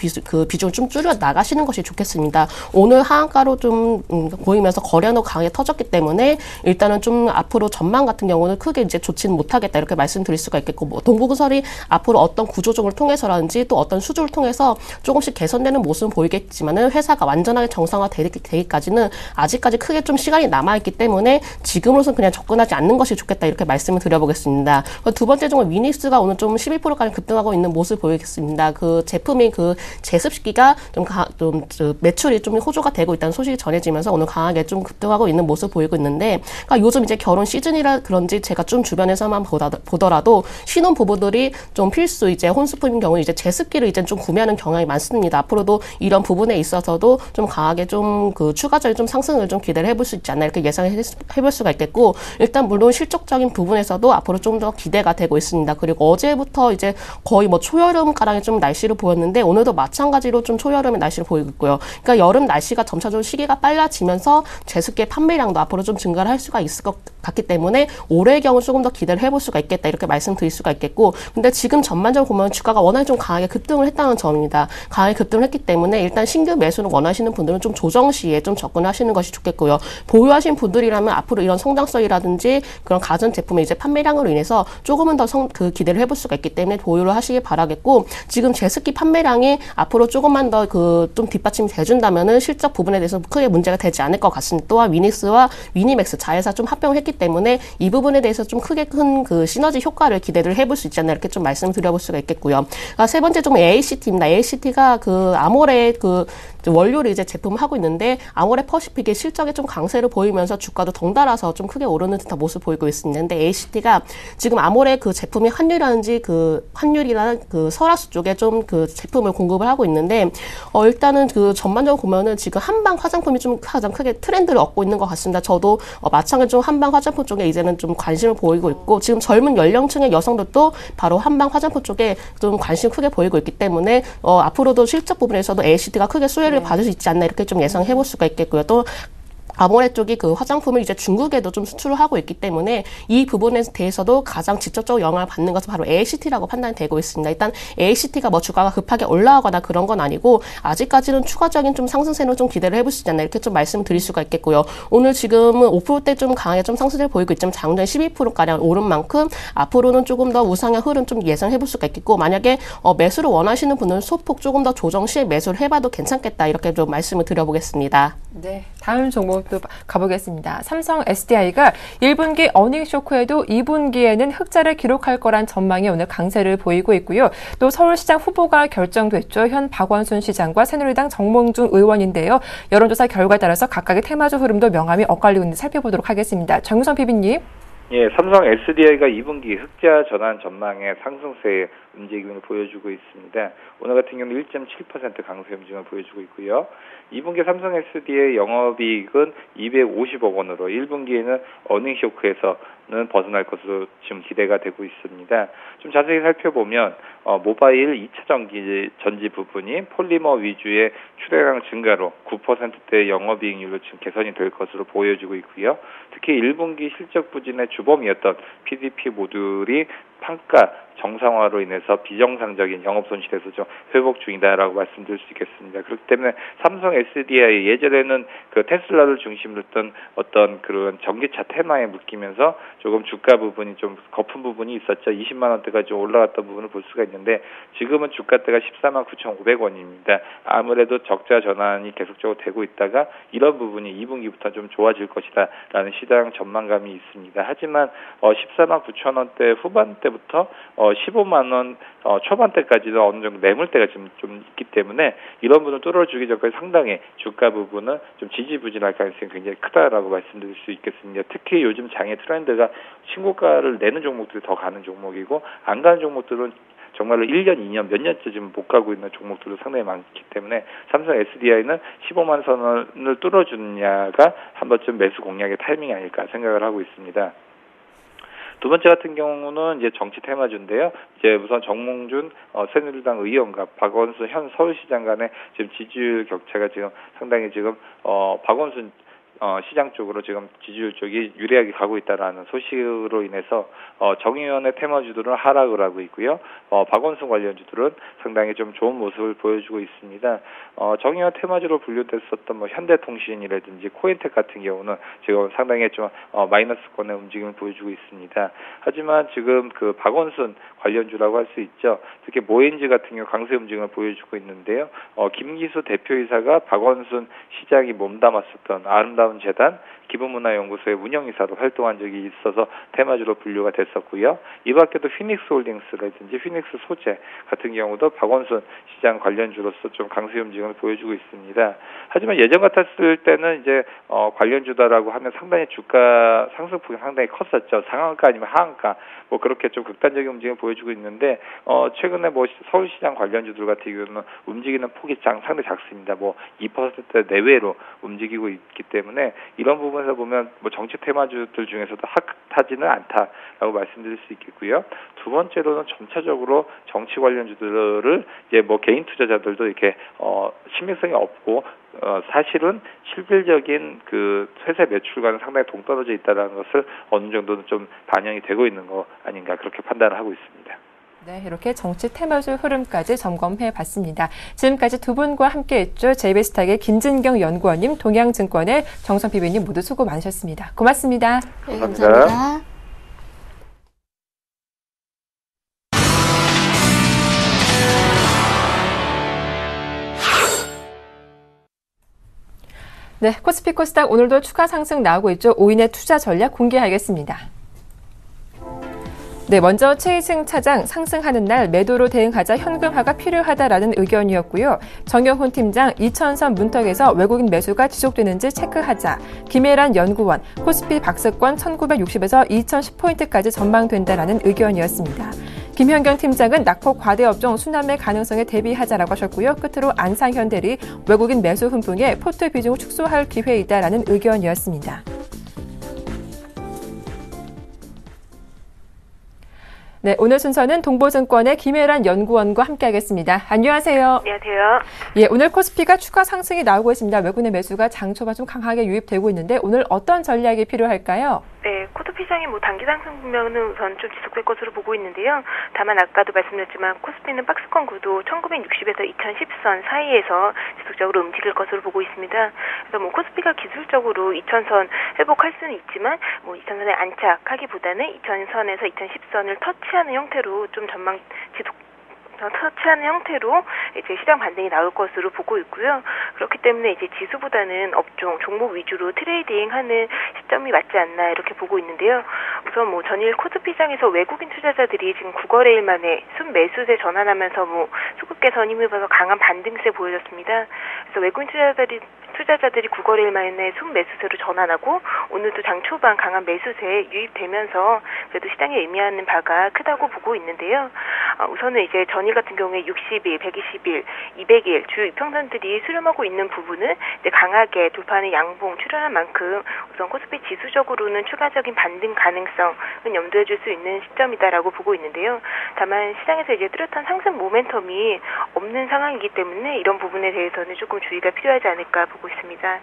비중을 좀 줄여 나가시는 것이 좋겠습니다. 오늘 하한가로 좀 보이면서 거래도 강하게 터졌기 때문에 일단은 좀 앞으로 전망 같은 경우는 크게 이제 좋지는 못하겠다 이렇게 말씀드릴 수가 있겠고 뭐 동부건설이 앞으로 어떤 구조조정을 통해서라든지 또 어떤 수주를 통해서 조금씩 개선되는 모습은 보이겠지만은 회사가 완전하게 정상화되기까지는 아직까지 크게 좀 시간이 남아있기 때문에 지금으로서는 그냥 접근하지 않는 것이 좋겠다 이렇게 말씀을 드려보겠습니다. 두 번째 종목 위닉스가 오늘 좀 11%까지 급등하고 있는 모습을 보이겠습니다. 그 제품이 그 제습기가 좀 매출이 좀 호조가 되고 있다는 소식이 전해지면서 오늘 강하게 좀 급등하고 있는 모습을 보이고 있는데, 그러니까 요즘 이제 결혼 시즌이라 그런지 제가 좀 주변에서만 보더라도 신혼 부부들이 좀 필수 이제 혼수품인 경우 이제 제습기를 이제 좀 구매하는 경향이 많습니다. 앞으로도 이런 부분에 있어서도 좀 강하게 좀 그 추가적인 좀 상승을 좀 기대를 해볼 수 있지 않나 이렇게 예상해볼 수가 있겠고, 일단 물론 실적적인 부분에서도 앞으로 좀 더 기대가 되고 있습니다. 그리고 어제부터 이제 거의 뭐 초여름 가량의 좀 날씨를 보였는데 오늘도 마찬가지로 좀 초여름의 날씨를 보이고 있고요. 그러니까 여름 날씨가 점차적으로 시기가 빨라지면서 제습기의 판매량도 앞으로 좀 증가를 할 수가 있을 것 같기 때문에 올해의 경우 조금 더 기대를 해볼 수가 있겠다 이렇게 말씀드릴 수가 있겠고, 근데 지금 전반적으로 보면 주가가 워낙에 좀 강하게 급등을 했다는 점입니다. 강하게 급등을 했기 때문에 일단 신규 매수를 원하시는 분들은 좀 조정 시에 좀 접근하시는 것이 좋겠고요. 보유하신 분들이라면 앞으로 이런 성장성이라든지 그런 가전 제품의 이제 판매량으로 인해서 조금은 더 기대를 해볼 수가 있기 때문에 보유를 하시길 바라겠고, 지금 제습기 판매량이 앞으로 조금만 더 좀 뒷받침이 돼준다면은 실적 부분에 대해서 크게 문제가 되지 않을 것 같습니다. 또한 위닉스와 위니맥스 자회사 좀 합병을 했기 때문에 이 부분에 대해서 좀 크게 큰 그 시너지 효과를 기대를 해볼 수 있지 않나 이렇게 좀 말씀을 드려볼 수가 있겠고요. 세 번째 종목 ACT입니다. ACT가 그 아모레 그 원료를 이제 제품을 하고 있는데 아모레 퍼시픽의 실적에 좀 강세를 보이면서 주가도 덩달아서 좀 크게 오르는 듯한 모습을 보이고 있습니다. 근데 ACT가 지금 아모레 그 제품이 환율이나 그 설화수 쪽에 좀 그 제품을 공급을 하고 있는데 일단은 그 전반적으로 보면은 지금 한방 화장품이 좀 가장 크게 트렌드를 얻고 있는 것 같습니다. 저도 마찬가지로 한방 화장품 쪽에 이제는 좀 관심을 보이고 있고, 지금 젊은 연령층의 여성들도 바로 한방 화장품 쪽에 좀 관심 크게 보이고 있기 때문에 앞으로도 실적 부분에서도 ACT가 크게 수혜를 받을 수 있지 않나 이렇게 좀 예상해 볼 수가 있겠고요. 또 아모레 쪽이 그 화장품을 이제 중국에도 좀 수출을 하고 있기 때문에 이 부분에 대해서도 가장 직접적으로 영향을 받는 것은 바로 ACT라고 판단이 되고 있습니다. 일단 ACT가 뭐 주가가 급하게 올라가거나 그런 건 아니고 아직까지는 추가적인 좀 상승세로 좀 기대를 해볼 수 있지 않나 이렇게 좀 말씀을 드릴 수가 있겠고요. 오늘 지금은 5%대 좀 강하게 좀 상승세를 보이고 있지만 장중에 12%가량 오른 만큼 앞으로는 조금 더 우상향 흐름 좀 예상해 볼 수가 있겠고, 만약에 매수를 원하시는 분은 소폭 조금 더 조정 시에 매수를 해봐도 괜찮겠다 이렇게 좀 말씀을 드려보겠습니다. 네, 다음 종목도 가보겠습니다. 삼성 SDI가 1분기 어닝 쇼크에도 2분기에는 흑자를 기록할 거란 전망이 오늘 강세를 보이고 있고요. 또 서울시장 후보가 결정됐죠. 현 박원순 시장과 새누리당 정몽준 의원인데요. 여론조사 결과에 따라서 각각의 테마주 흐름도 명암이 엇갈리고 있는데 살펴보도록 하겠습니다. 정유선 PB님. 예, 삼성 SDI가 2분기 흑자 전환 전망의 상승세의 움직임을 보여주고 있습니다. 오늘 같은 경우는 1.7% 강세 움직임을 보여주고 있고요. 2분기 삼성 SDI의 영업이익은 250억 원으로 1분기에는 어닝 쇼크에서는 벗어날 것으로 지금 기대가 되고 있습니다. 좀 자세히 살펴보면 모바일 2차 전지 부분이 폴리머 위주의 출하량 증가로 9%대 영업이익률로 지금 개선이 될 것으로 보여지고 있고요. 특히 1분기 실적 부진의 주범이었던 PDP 모듈이 판가 정상화로 인해서 비정상적인 영업 손실에서 좀 회복 중이다라고 말씀드릴 수 있겠습니다. 그렇기 때문에 삼성 SDI 예전에는 그 테슬라를 중심으로 했던 어떤 그런 전기차 테마에 묶이면서 조금 주가 부분이 좀 거품 부분이 있었죠. 20만 원대까지 올라갔던 부분을 볼 수가 있는데 지금은 주가대가 14만 9,500원입니다. 아무래도 적자 전환이 계속적으로 되고 있다가 이런 부분이 2분기부터 좀 좋아질 것이다라는 시장 전망감이 있습니다. 하지만 14만 9천 원대 후반대부터 15만 원 초반대까지도 어느 정도 매물대가 좀 있기 때문에 이런 부분을 뚫어주기 전까지 상당히 주가 부분은 좀 지지부진할 가능성이 굉장히 크다라고 말씀드릴 수 있겠습니다. 특히 요즘 장의 트렌드가 신고가를 내는 종목들이 더 가는 종목이고 안 가는 종목들은 정말로 1년, 2년, 몇 년째 지금 못 가고 있는 종목들도 상당히 많기 때문에 삼성 SDI는 15만 선을 뚫어주느냐가 한 번쯤 매수 공략의 타이밍이 아닐까 생각을 하고 있습니다. 두 번째 같은 경우는 이제 정치 테마주인데요. 이제 우선 정몽준 새누리당 의원과 박원순 현 서울시장 간의 지금 지지율 격차가 지금 상당히 지금 박원순 시장 쪽으로 지금 지지율 쪽이 유리하게 가고 있다라는 소식으로 인해서 정의원의 테마주들은 하락을 하고 있고요. 박원순 관련주들은 상당히 좀 좋은 모습을 보여주고 있습니다. 정의원 테마주로 분류됐었던 뭐 현대통신이라든지 코인텍 같은 경우는 지금 상당히 좀 마이너스권의 움직임을 보여주고 있습니다. 하지만 지금 그 박원순 관련주라고 할 수 있죠. 특히 모엔지 같은 경우 강세 움직임을 보여주고 있는데요. 김기수 대표이사가 박원순 시장이 몸담았었던 아름다운 재단 기부문화연구소의 운영이사로 활동한 적이 있어서 테마주로 분류가 됐었고요. 이 밖에도 피닉스홀딩스라든지 피닉스 소재 같은 경우도 박원순 시장 관련주로서 좀 강세 움직임을 보여주고 있습니다. 하지만 예전 같았을 때는 이제 관련주다라고 하면 상당히 주가 상승폭이 상당히 컸었죠. 상한가 아니면 하한가 뭐 그렇게 좀 극단적인 움직임을 보여주고 있는데 최근에 뭐 서울시장 관련주들 같은 경우는 움직이는 폭이 상당히 작습니다. 뭐 2% 내외로 움직이고 있기 때문에 이런 부분에서 보면 뭐 정치 테마주들 중에서도 핫하지는 않다라고 말씀드릴 수 있겠고요. 두 번째로는 전체적으로 정치 관련주들을 이제 뭐 개인 투자자들도 이렇게 신빙성이 없고 사실은 실질적인 그 세세 매출과는 상당히 동떨어져 있다는 것을 어느 정도는 좀 반영이 되고 있는 거 아닌가 그렇게 판단을 하고 있습니다. 네, 이렇게 정치 테마주 흐름까지 점검해 봤습니다. 지금까지 두 분과 함께했죠. JB스탁의 김진경 연구원님, 동양증권의 정선 PB님 모두 수고 많으셨습니다. 고맙습니다. 네, 감사합니다. 네, 코스피 코스닥 오늘도 추가 상승 나오고 있죠. 5인의 투자 전략 공개하겠습니다. 네, 먼저 최희승 차장 상승하는 날 매도로 대응하자 현금화가 필요하다라는 의견이었고요. 정영훈 팀장 2000선 문턱에서 외국인 매수가 지속되는지 체크하자. 김혜란 연구원 코스피 박스권 1960에서 2010포인트까지 전망된다라는 의견이었습니다. 김현경 팀장은 낙폭 과대 업종 순환매 가능성에 대비하자라고 하셨고요. 끝으로 안상현 대리 외국인 매수 훈풍에 포트 비중을 축소할 기회이다라는 의견이었습니다. 네, 오늘 순서는 동보증권의 김혜란 연구원과 함께하겠습니다. 안녕하세요. 안녕하세요. 예, 오늘 코스피가 추가 상승이 나오고 있습니다. 외국인 매수가 장 초반 좀 강하게 유입되고 있는데 오늘 어떤 전략이 필요할까요? 네, 코스피 시장이 뭐 단기 상승 국면은 우선 좀 지속될 것으로 보고 있는데요. 다만 아까도 말씀드렸지만 코스피는 박스권 구도 1960에서 2010선 사이에서 지속적으로 움직일 것으로 보고 있습니다. 그래서 뭐 코스피가 기술적으로 2000선 회복할 수는 있지만 뭐 2000선에 안착하기보다는 2000선에서 2010선을 터치하는 형태로 좀 전망 터치하는 형태로 이제 시장 반등이 나올 것으로 보고 있고요. 그렇기 때문에 이제 지수보다는 업종, 종목 위주로 트레이딩하는 시점이 맞지 않나 이렇게 보고 있는데요. 우선 뭐 전일 코스피 시장에서 외국인 투자자들이 지금 9거래일 만에 순매수세 전환하면서 뭐 수급 개선 힘입어서 강한 반등세 보여줬습니다. 그래서 외국인 투자자들이 9거래일 만에 순매수세로 전환하고 오늘도 장 초반 강한 매수세에 유입되면서 그래도 시장에 의미하는 바가 크다고 보고 있는데요. 우선은 이제 전일 같은 경우에 60일, 120일, 200일 주요 이평선들이 수렴하고 있는 부분은 이제 강하게 돌파하는 양봉 출현한 만큼 우선 코스피 지수적으로는 추가적인 반등 가능성은 염두에 줄 수 있는 시점이다라고 보고 있는데요. 다만 시장에서 이제 뚜렷한 상승 모멘텀이 없는 상황이기 때문에 이런 부분에 대해서는 조금 주의가 필요하지 않을까 보고 있습니다.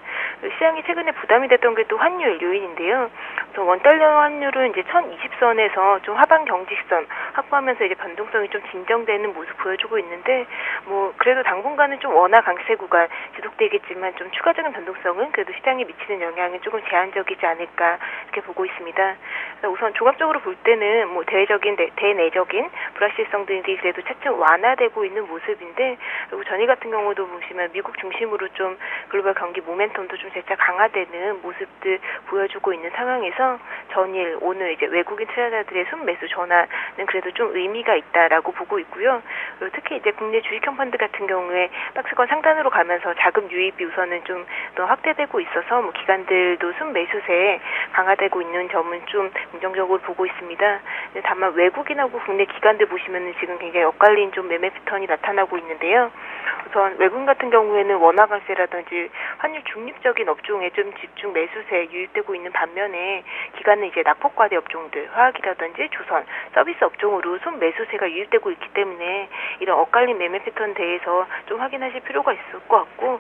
시장이 최근에 부담이 됐던 게 또 환율 요인인데요. 원달러 환율은 이제 1020선에서 좀 하방 경직선 확보하면서 이제 변동성이 좀 진정되는 모습 보여주고 있는데 뭐 그래도 당분간은 좀 원화 강세 구간 지속되겠지만 좀 추가적인 변동성은 그래도 시장에 미치는 영향은 조금 제한적이지 않을까 이렇게 보고 있습니다. 그래서 우선 종합적으로 볼 때는 뭐 대내적인 불확실성들이 그래도 차츰 완화되고 있는 모습인데 그리고 전일 같은 경우도 보시면 미국 중심으로 좀 글로벌 경기 모멘텀도 좀 재차 강화되는 모습들 보여주고 있는 상황에서 전일 오늘 이제 외국인 투자자들의 순매수 전환은 그래도 좀 의미가 있다라고 보고 있고요. 그리고 특히 이제 국내 주식형 펀드 같은 경우에 박스권 상단으로 가면서 자금 유입이 우선은 좀 더 확대되고 있어서 뭐 기관들도 순매수세에 강화되고 있는 점은 좀 긍정적으로 보고 있습니다. 다만 외국인하고 국내 기관들 보시면은 지금 굉장히 엇갈린 좀 매매 패턴이 나타나고 있는데요. 우선 외국인 같은 경우에는 원화 강세라든지 환율 중립적인 업종에 좀 집중 매수세 유입되고 있는 반면에 기관은 이제 낙폭과대 업종들, 화학이라든지 조선, 서비스 업종으로 순 매수세가 유입되고 있기 때문에 이런 엇갈린 매매 패턴 대해서 좀 확인하실 필요가 있을 것 같고,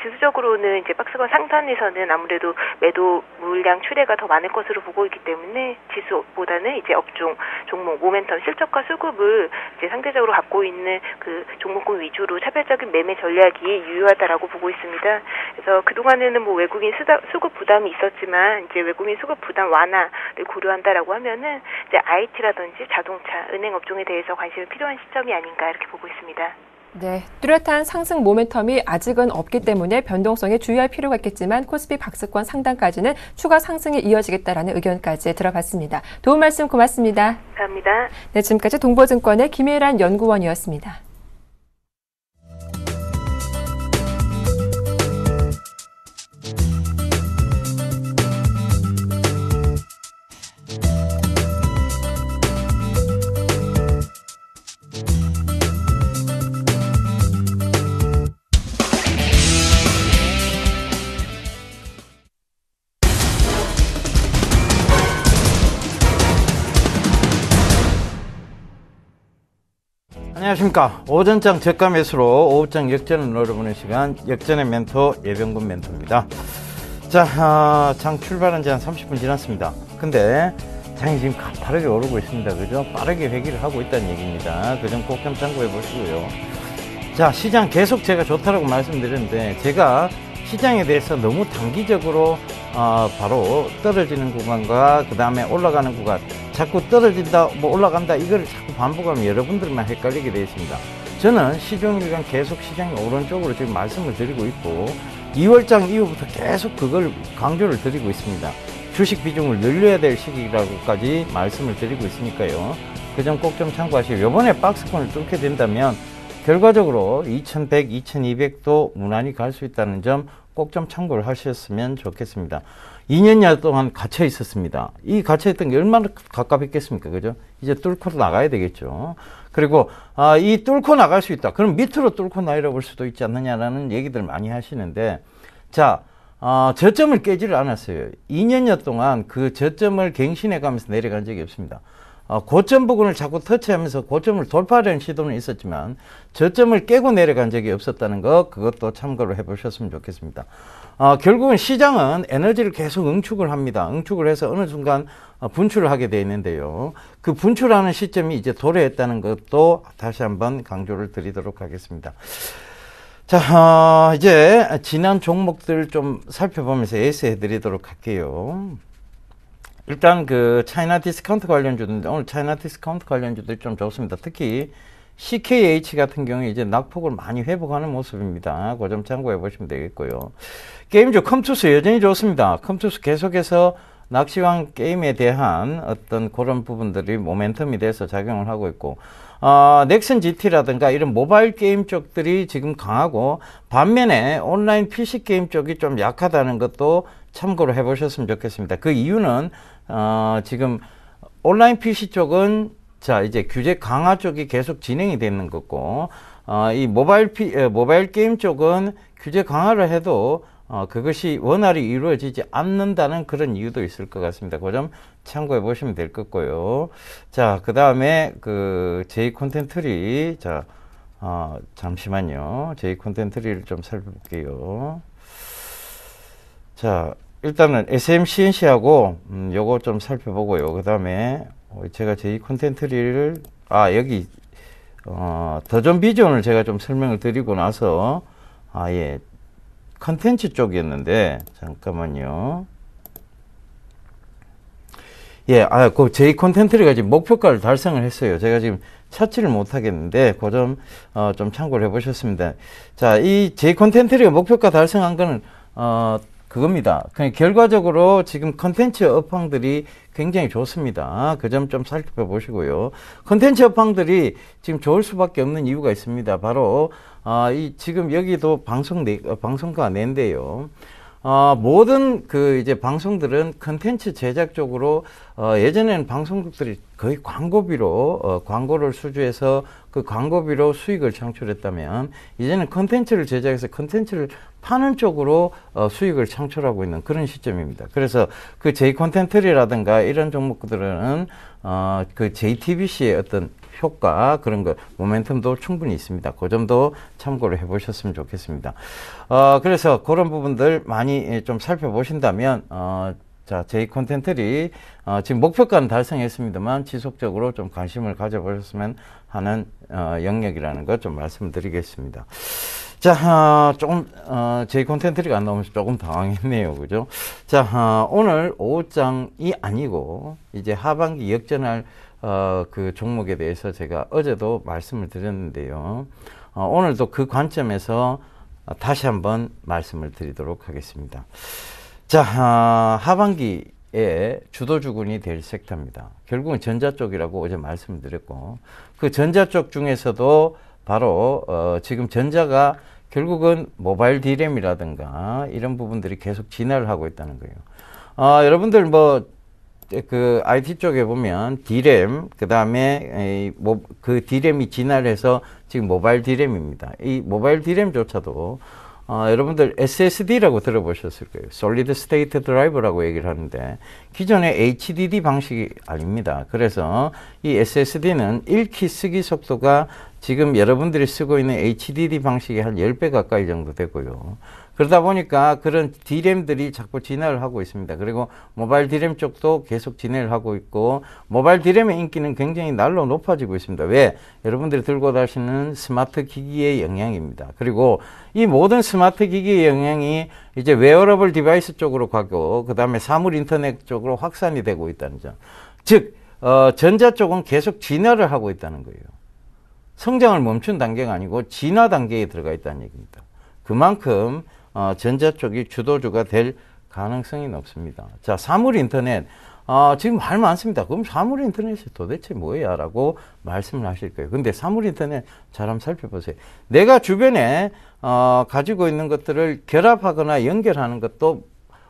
지수적으로는 이제 박스권 상단에서는 아무래도 매도 물량 출회가 더 많을 것으로 보고 있기 때문에 지수보다는 이제 업종, 종목, 모멘텀, 실적과 수급을 이제 상대적으로 갖고 있는 그 종목군 위주로 차별적인 매매 전략이 유효하다라고 보고 있습니다. 그래서 그동안에는 뭐 외국인 수급 부담이 있었지만 이제 외국인 수급 부담 완화를 고려한다라고 하면은 이제 IT라든지 자동차, 은행 업종에 대해서 관심이 필요한 시점이 아닌가 이렇게 보고 있습니다. 네, 뚜렷한 상승 모멘텀이 아직은 없기 때문에 변동성에 주의할 필요가 있겠지만 코스피 박스권 상단까지는 추가 상승이 이어지겠다라는 의견까지 들어봤습니다. 도움 말씀 고맙습니다. 감사합니다. 네, 지금까지 동보증권의 김혜란 연구원이었습니다. 안녕하십니까. 오전장 저가 매수로 오후장 역전을 노려보는 시간, 역전의 멘토 예병군 멘토입니다. 자, 장 출발한 지 한 30분 지났습니다. 근데 장이 지금 가파르게 오르고 있습니다. 그죠? 빠르게 회귀를 하고 있다는 얘기입니다. 그 점 꼭 좀 참고해 보시고요. 자, 시장 계속 제가 좋다라고 말씀드렸는데, 제가 시장에 대해서 너무 단기적으로 바로 떨어지는 구간과 그 다음에 올라가는 구간, 자꾸 떨어진다 뭐 올라간다 이거를 자꾸 반복하면 여러분들만 헷갈리게 되어 있습니다. 저는 시종일관 계속 시장이 오른쪽으로 지금 말씀을 드리고 있고, 2월장 이후부터 계속 그걸 강조를 드리고 있습니다. 주식 비중을 늘려야 될 시기라고까지 말씀을 드리고 있으니까요. 그 점 꼭 좀 참고하시고, 요번에 박스권을 뚫게 된다면 결과적으로 2100, 2200도 무난히 갈 수 있다는 점 꼭 좀 참고를 하셨으면 좋겠습니다. 2년여 동안 갇혀 있었습니다. 이 갇혀 있던 게 얼마나 가깝겠습니까? 그죠? 이제 뚫고 나가야 되겠죠. 그리고 이 뚫고 나갈 수 있다. 그럼 밑으로 뚫고 내려볼 수도 있지 않느냐라는 얘기들 많이 하시는데, 자, 저점을 깨지를 않았어요. 2년여 동안 그 저점을 갱신해 가면서 내려간 적이 없습니다. 고점 부분을 자꾸 터치하면서 고점을 돌파하려는 시도는 있었지만 저점을 깨고 내려간 적이 없었다는 것, 그것도 참고를 해보셨으면 좋겠습니다. 결국은 시장은 에너지를 계속 응축을 합니다. 응축을 해서 어느 순간 분출을 하게 되어 있는데요. 그 분출하는 시점이 이제 도래했다는 것도 다시 한번 강조를 드리도록 하겠습니다. 자, 이제 지난 종목들 좀 살펴보면서 에이스 해드리도록 할게요. 일단 그 차이나 디스카운트 관련주인데, 오늘 차이나 디스카운트 관련주들이 좀 좋습니다. 특히 CKH 같은 경우에 이제 낙폭을 많이 회복하는 모습입니다. 그 점 참고해 보시면 되겠고요. 게임주 컴투스 여전히 좋습니다. 컴투스 계속해서 낚시왕 게임에 대한 어떤 그런 부분들이 모멘텀이 돼서 작용을 하고 있고, 넥슨 GT라든가 이런 모바일 게임 쪽들이 지금 강하고, 반면에 온라인 PC 게임 쪽이 좀 약하다는 것도 참고를 해 보셨으면 좋겠습니다. 그 이유는 지금 온라인 PC 쪽은 자 이제 규제 강화 쪽이 계속 진행이 되는 거고, 이 모바일 게임 쪽은 규제 강화를 해도 그것이 원활히 이루어지지 않는다는 그런 이유도 있을 것 같습니다. 그 점 참고해 보시면 될 것 같고요. 자, 그 다음에 그 J-콘텐트리, 자, 잠시만요. J-콘텐트리를 좀 살펴볼게요. 자, 일단은 SMCNC하고 요거 좀 살펴보고요. 그 다음에 제가 J-콘텐트리를 여기 더존 비전을 제가 좀 설명을 드리고 나서 예, 컨텐츠 쪽이었는데 잠깐만요. 예, 그 J-콘텐트리가 지금 목표가를 달성을 했어요. 제가 지금 찾지를 못하겠는데 그 점 좀 참고를 해보셨습니다. 자, 이 J-콘텐트리가 목표가 달성한 거는 그겁니다. 그냥 결과적으로 지금 컨텐츠 업황들이 굉장히 좋습니다. 그 점 좀 살펴보시고요. 컨텐츠 업황들이 지금 좋을 수밖에 없는 이유가 있습니다. 바로 지금 여기도 방송가 내인데요. 모든 그 이제 방송들은 컨텐츠 제작 쪽으로 예전에는 방송국들이 거의 광고비로 광고를 수주해서 그 광고비로 수익을 창출했다면 이제는 컨텐츠를 제작해서 컨텐츠를 파는 쪽으로 수익을 창출하고 있는 그런 시점입니다. 그래서 그 J 콘텐츠라든가 이런 종목들은 그 JTBC의 어떤 효과 그런 거 모멘텀도 충분히 있습니다. 그 점도 참고를 해보셨으면 좋겠습니다. 그래서 그런 부분들 많이 좀 살펴보신다면 자, J 콘텐츠리 지금 목표가는 달성했습니다만 지속적으로 좀 관심을 가져보셨으면 하는 영역이라는 것 좀 말씀드리겠습니다. 자, 조금 J 콘텐츠리가 안 나오면서 조금 당황했네요, 그죠? 자, 오늘 오후장이 아니고 이제 하반기 역전할 그 종목에 대해서 제가 어제도 말씀을 드렸는데요. 오늘도 그 관점에서 다시 한번 말씀을 드리도록 하겠습니다. 자, 하반기에 주도주군이 될 섹터입니다. 결국은 전자 쪽이라고 어제 말씀을 드렸고, 그 전자 쪽 중에서도 바로 지금 전자가 결국은 모바일 D램이라든가 이런 부분들이 계속 진화를 하고 있다는 거예요. 여러분들 그 IT 쪽에 보면 D램, 그 다음에 그 D램이 진화를 해서 지금 모바일 D램입니다. 이 모바일 D램조차도 여러분들 SSD라고 들어보셨을 거예요. Solid State Drive라고 얘기를 하는데 기존의 HDD 방식이 아닙니다. 그래서 이 SSD는 읽기 쓰기 속도가 지금 여러분들이 쓰고 있는 HDD 방식의 한 10배 가까이 정도 되고요. 그러다 보니까 그런 D램들이 자꾸 진화를 하고 있습니다. 그리고 모바일 D램 쪽도 계속 진화를 하고 있고 모바일 D램의 인기는 굉장히 날로 높아지고 있습니다. 왜? 여러분들이 들고 다니시는 스마트 기기의 영향입니다. 그리고 이 모든 스마트 기기의 영향이 이제 웨어러블 디바이스 쪽으로 가고 그 다음에 사물 인터넷 쪽으로 확산이 되고 있다는 점. 즉 전자 쪽은 계속 진화를 하고 있다는 거예요. 성장을 멈춘 단계가 아니고 진화 단계에 들어가 있다는 얘기입니다. 그만큼 전자 쪽이 주도주가 될 가능성이 높습니다. 자, 사물 인터넷. 지금 말 많습니다. 그럼 사물 인터넷이 도대체 뭐야? 라고 말씀을 하실 거예요. 근데 사물 인터넷 잘 한번 살펴보세요. 내가 주변에 가지고 있는 것들을 결합하거나 연결하는 것도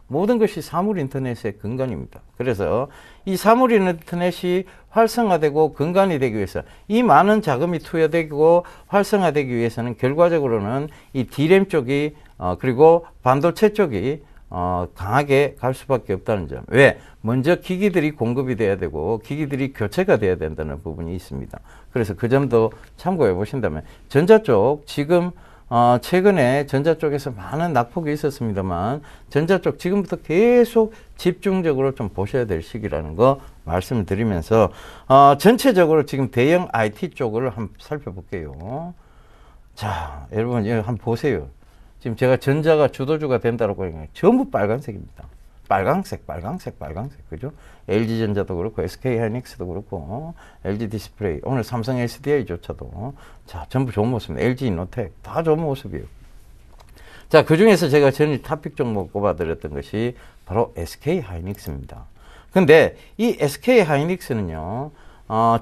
모든 것이 사물 인터넷의 근간입니다. 그래서 이 사물 인터넷이 활성화되고 근간이 되기 위해서 이 많은 자금이 투여되고 활성화되기 위해서는 결과적으로는 이 D램 쪽이 그리고 반도체 쪽이 강하게 갈 수밖에 없다는 점. 왜? 먼저 기기들이 공급이 돼야 되고 기기들이 교체가 돼야 된다는 부분이 있습니다. 그래서 그 점도 참고해 보신다면 전자 쪽 지금 최근에 전자 쪽에서 많은 낙폭이 있었습니다만 전자 쪽 지금부터 계속 집중적으로 좀 보셔야 될 시기라는 거 말씀을 드리면서 전체적으로 지금 대형 IT 쪽을 한번 살펴볼게요. 자, 여러분 여기 한번 보세요. 지금 제가 전자가 주도주가 된다고 하니까 전부 빨간색입니다. 빨강색, 그죠? LG전자도 그렇고, SK하이닉스도 그렇고, LG디스플레이, 오늘 삼성 SDI조차도, 자, 전부 좋은 모습입니다. LG이노텍, 다 좋은 모습이에요. 자, 그 중에서 제가 전일 탑픽 종목 꼽아드렸던 것이 바로 SK하이닉스입니다. 근데 이 SK하이닉스는요,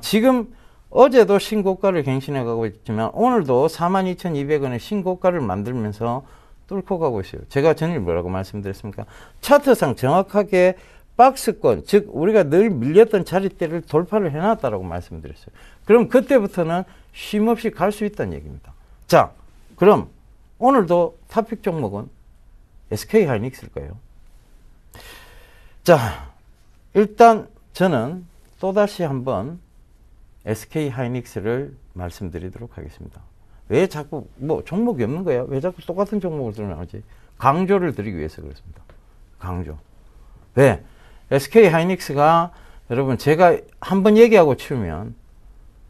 지금 어제도 신고가를 갱신해 가고 있지만, 오늘도 42,200원의 신고가를 만들면서 뚫고 가고 있어요. 제가 전일 뭐라고 말씀드렸습니까? 차트상 정확하게 박스권, 즉 우리가 늘 밀렸던 자리대를 돌파를 해놨다라고 말씀드렸어요. 그럼 그때부터는 쉼없이 갈 수 있다는 얘기입니다. 자, 그럼 오늘도 탑픽 종목은 SK하이닉스일까요? 자, 일단 저는 또다시 한번 SK하이닉스를 말씀드리도록 하겠습니다. 왜 자꾸 종목이 없는 거야? 왜 자꾸 똑같은 종목을 들어나오지? 강조를 드리기 위해서 그렇습니다. 강조. 왜? SK하이닉스가 여러분 제가 한번 얘기하고 치우면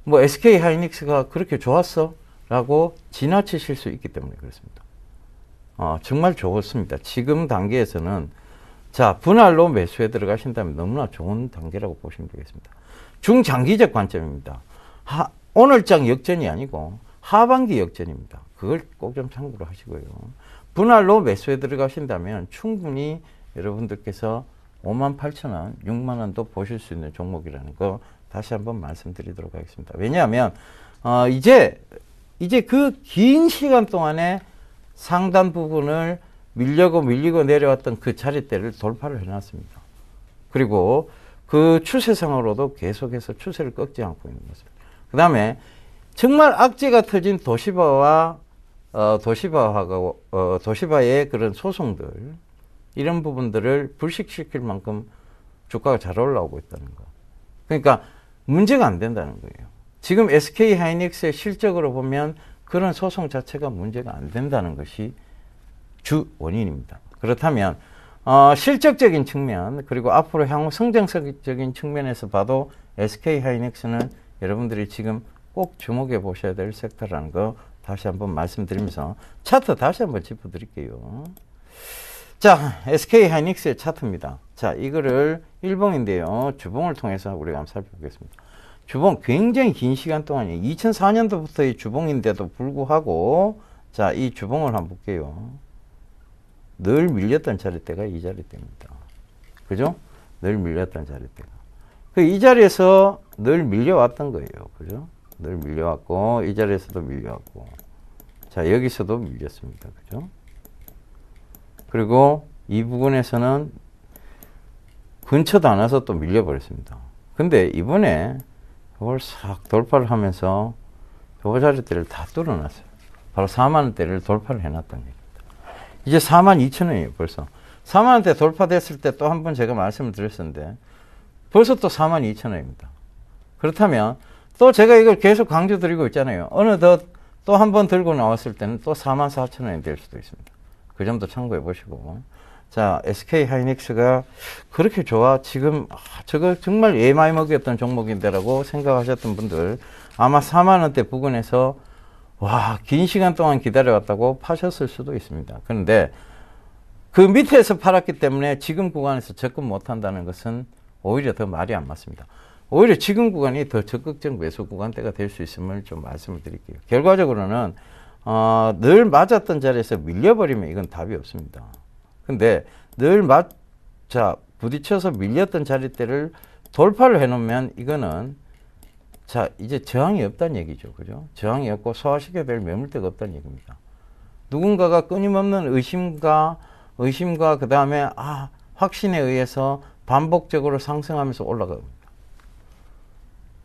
SK하이닉스가 그렇게 좋았어? 라고 지나치실 수 있기 때문에 그렇습니다. 정말 좋습니다. 지금 단계에서는 자, 분할로 매수에 들어가신다면 너무나 좋은 단계라고 보시면 되겠습니다. 중장기적 관점입니다. 오늘장 역전이 아니고 하반기 역전입니다. 그걸 꼭 좀 참고로 하시고요. 분할로 매수에 들어가신다면 충분히 여러분들께서 58,000원, 6만원도 보실 수 있는 종목이라는 거 다시 한번 말씀드리도록 하겠습니다. 왜냐하면 이제 그 긴 시간 동안에 상단 부분을 밀리고 내려왔던 그 자리대를 돌파를 해놨습니다. 그리고 그 추세상으로도 계속해서 추세를 꺾지 않고 있는 것을. 그 다음에 정말 악재가 터진 도시바의 그런 소송들, 이런 부분들을 불식시킬 만큼 주가가 잘 올라오고 있다는 거. 그러니까 문제가 안 된다는 거예요. 지금 SK 하이닉스의 실적으로 보면 그런 소송 자체가 문제가 안 된다는 것이 주 원인입니다. 그렇다면 실적적인 측면, 그리고 앞으로 향후 성장적인 측면에서 봐도 SK 하이닉스는 여러분들이 지금 꼭 주목해 보셔야 될 섹터라는 거 다시 한번 말씀드리면서 차트 다시 한번 짚어드릴게요. 자, SK 하이닉스의 차트입니다. 자, 이거를 일봉인데요. 주봉을 통해서 우리가 한번 살펴보겠습니다. 주봉 굉장히 긴 시간 동안이에요. 2004년도부터의 주봉인데도 불구하고, 자, 이 주봉을 한번 볼게요. 늘 밀렸던 자리대가 이 자리대입니다. 그죠? 늘 밀렸던 자리대가. 이 자리에서 늘 밀려왔던 거예요. 그죠? 늘 밀려왔고, 이 자리에서도 밀려왔고, 자, 여기서도 밀렸습니다. 그죠? 그리고 이 부분에서는 근처도 안 와서 또 밀려버렸습니다. 근데 이번에 이걸 싹 돌파를 하면서 요 자리대를 다 뚫어놨어요. 바로 4만원대를 돌파를 해놨던 겁니다. 이제 42,000원이에요, 벌써. 4만원대 돌파됐을 때 또 한 번 제가 말씀을 드렸었는데, 벌써 또 42,000원입니다. 그렇다면, 또 제가 이걸 계속 강조드리고 있잖아요. 어느덧 또 한 번 들고 나왔을 때는 또 44,000원이 될 수도 있습니다. 그 점도 참고해 보시고. 자, SK 하이닉스가 그렇게 좋아? 지금, 저거 정말 예마이 먹였던 종목인데라고 생각하셨던 분들, 아마 4만원대 부근에서 와, 긴 시간 동안 기다려왔다고 파셨을 수도 있습니다. 그런데 그 밑에서 팔았기 때문에 지금 구간에서 접근 못한다는 것은 오히려 더 말이 안 맞습니다. 오히려 지금 구간이 더 적극적 매수 구간대가 될 수 있음을 좀 말씀을 드릴게요. 결과적으로는 늘 맞았던 자리에서 밀려버리면 이건 답이 없습니다. 근데 늘 부딪혀서 밀렸던 자리대를 돌파를 해놓으면 이거는 자, 이제 저항이 없다는 얘기죠. 그죠? 저항이 없고 소화시켜야 될 매물대가 없다는 얘기입니다. 누군가가 끊임없는 의심과 그 다음에 확신에 의해서 반복적으로 상승하면서 올라갑니다.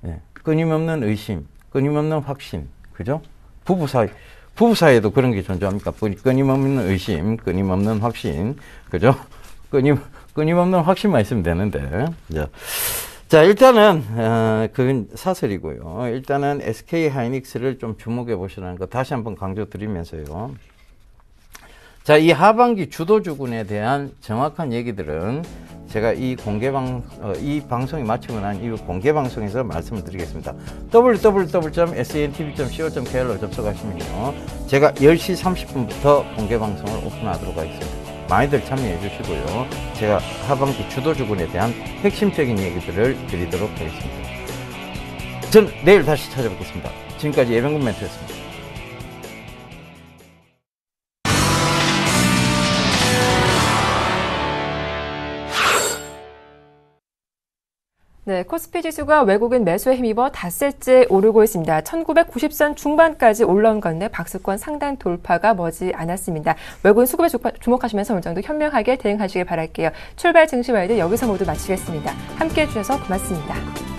예, 끊임없는 의심, 끊임없는 확신. 그죠? 부부 사이에도 그런 게 존재합니까? 끊임없는 의심, 끊임없는 확신. 그죠? 끊임없는 확신만 있으면 되는데. 자, 일단은, 그건 사설이고요. 일단은 SK 하이닉스를 좀 주목해 보시라는 거 다시 한번 강조드리면서요. 자, 이 하반기 주도주군에 대한 정확한 얘기들은 제가 이 이 방송이 마치고 난 이후 공개 방송에서 말씀을 드리겠습니다. www.santv.co.kr로 접속하시면요. 제가 10시 30분부터 공개 방송을 오픈하도록 하겠습니다. 많이들 참여해 주시고요. 제가 하반기 주도주군에 대한 핵심적인 얘기들을 드리도록 하겠습니다. 전 내일 다시 찾아뵙겠습니다. 지금까지 예병군 멘토였습니다. 네, 코스피 지수가 외국인 매수에 힘입어 닷새째 오르고 있습니다. 1990선 중반까지 올라온 건데 박스권 상단 돌파가 머지 않았습니다. 외국인 수급에 주목하시면서 오늘 정도 현명하게 대응하시길 바랄게요. 출발 증시 와이드 여기서 모두 마치겠습니다. 함께해 주셔서 고맙습니다.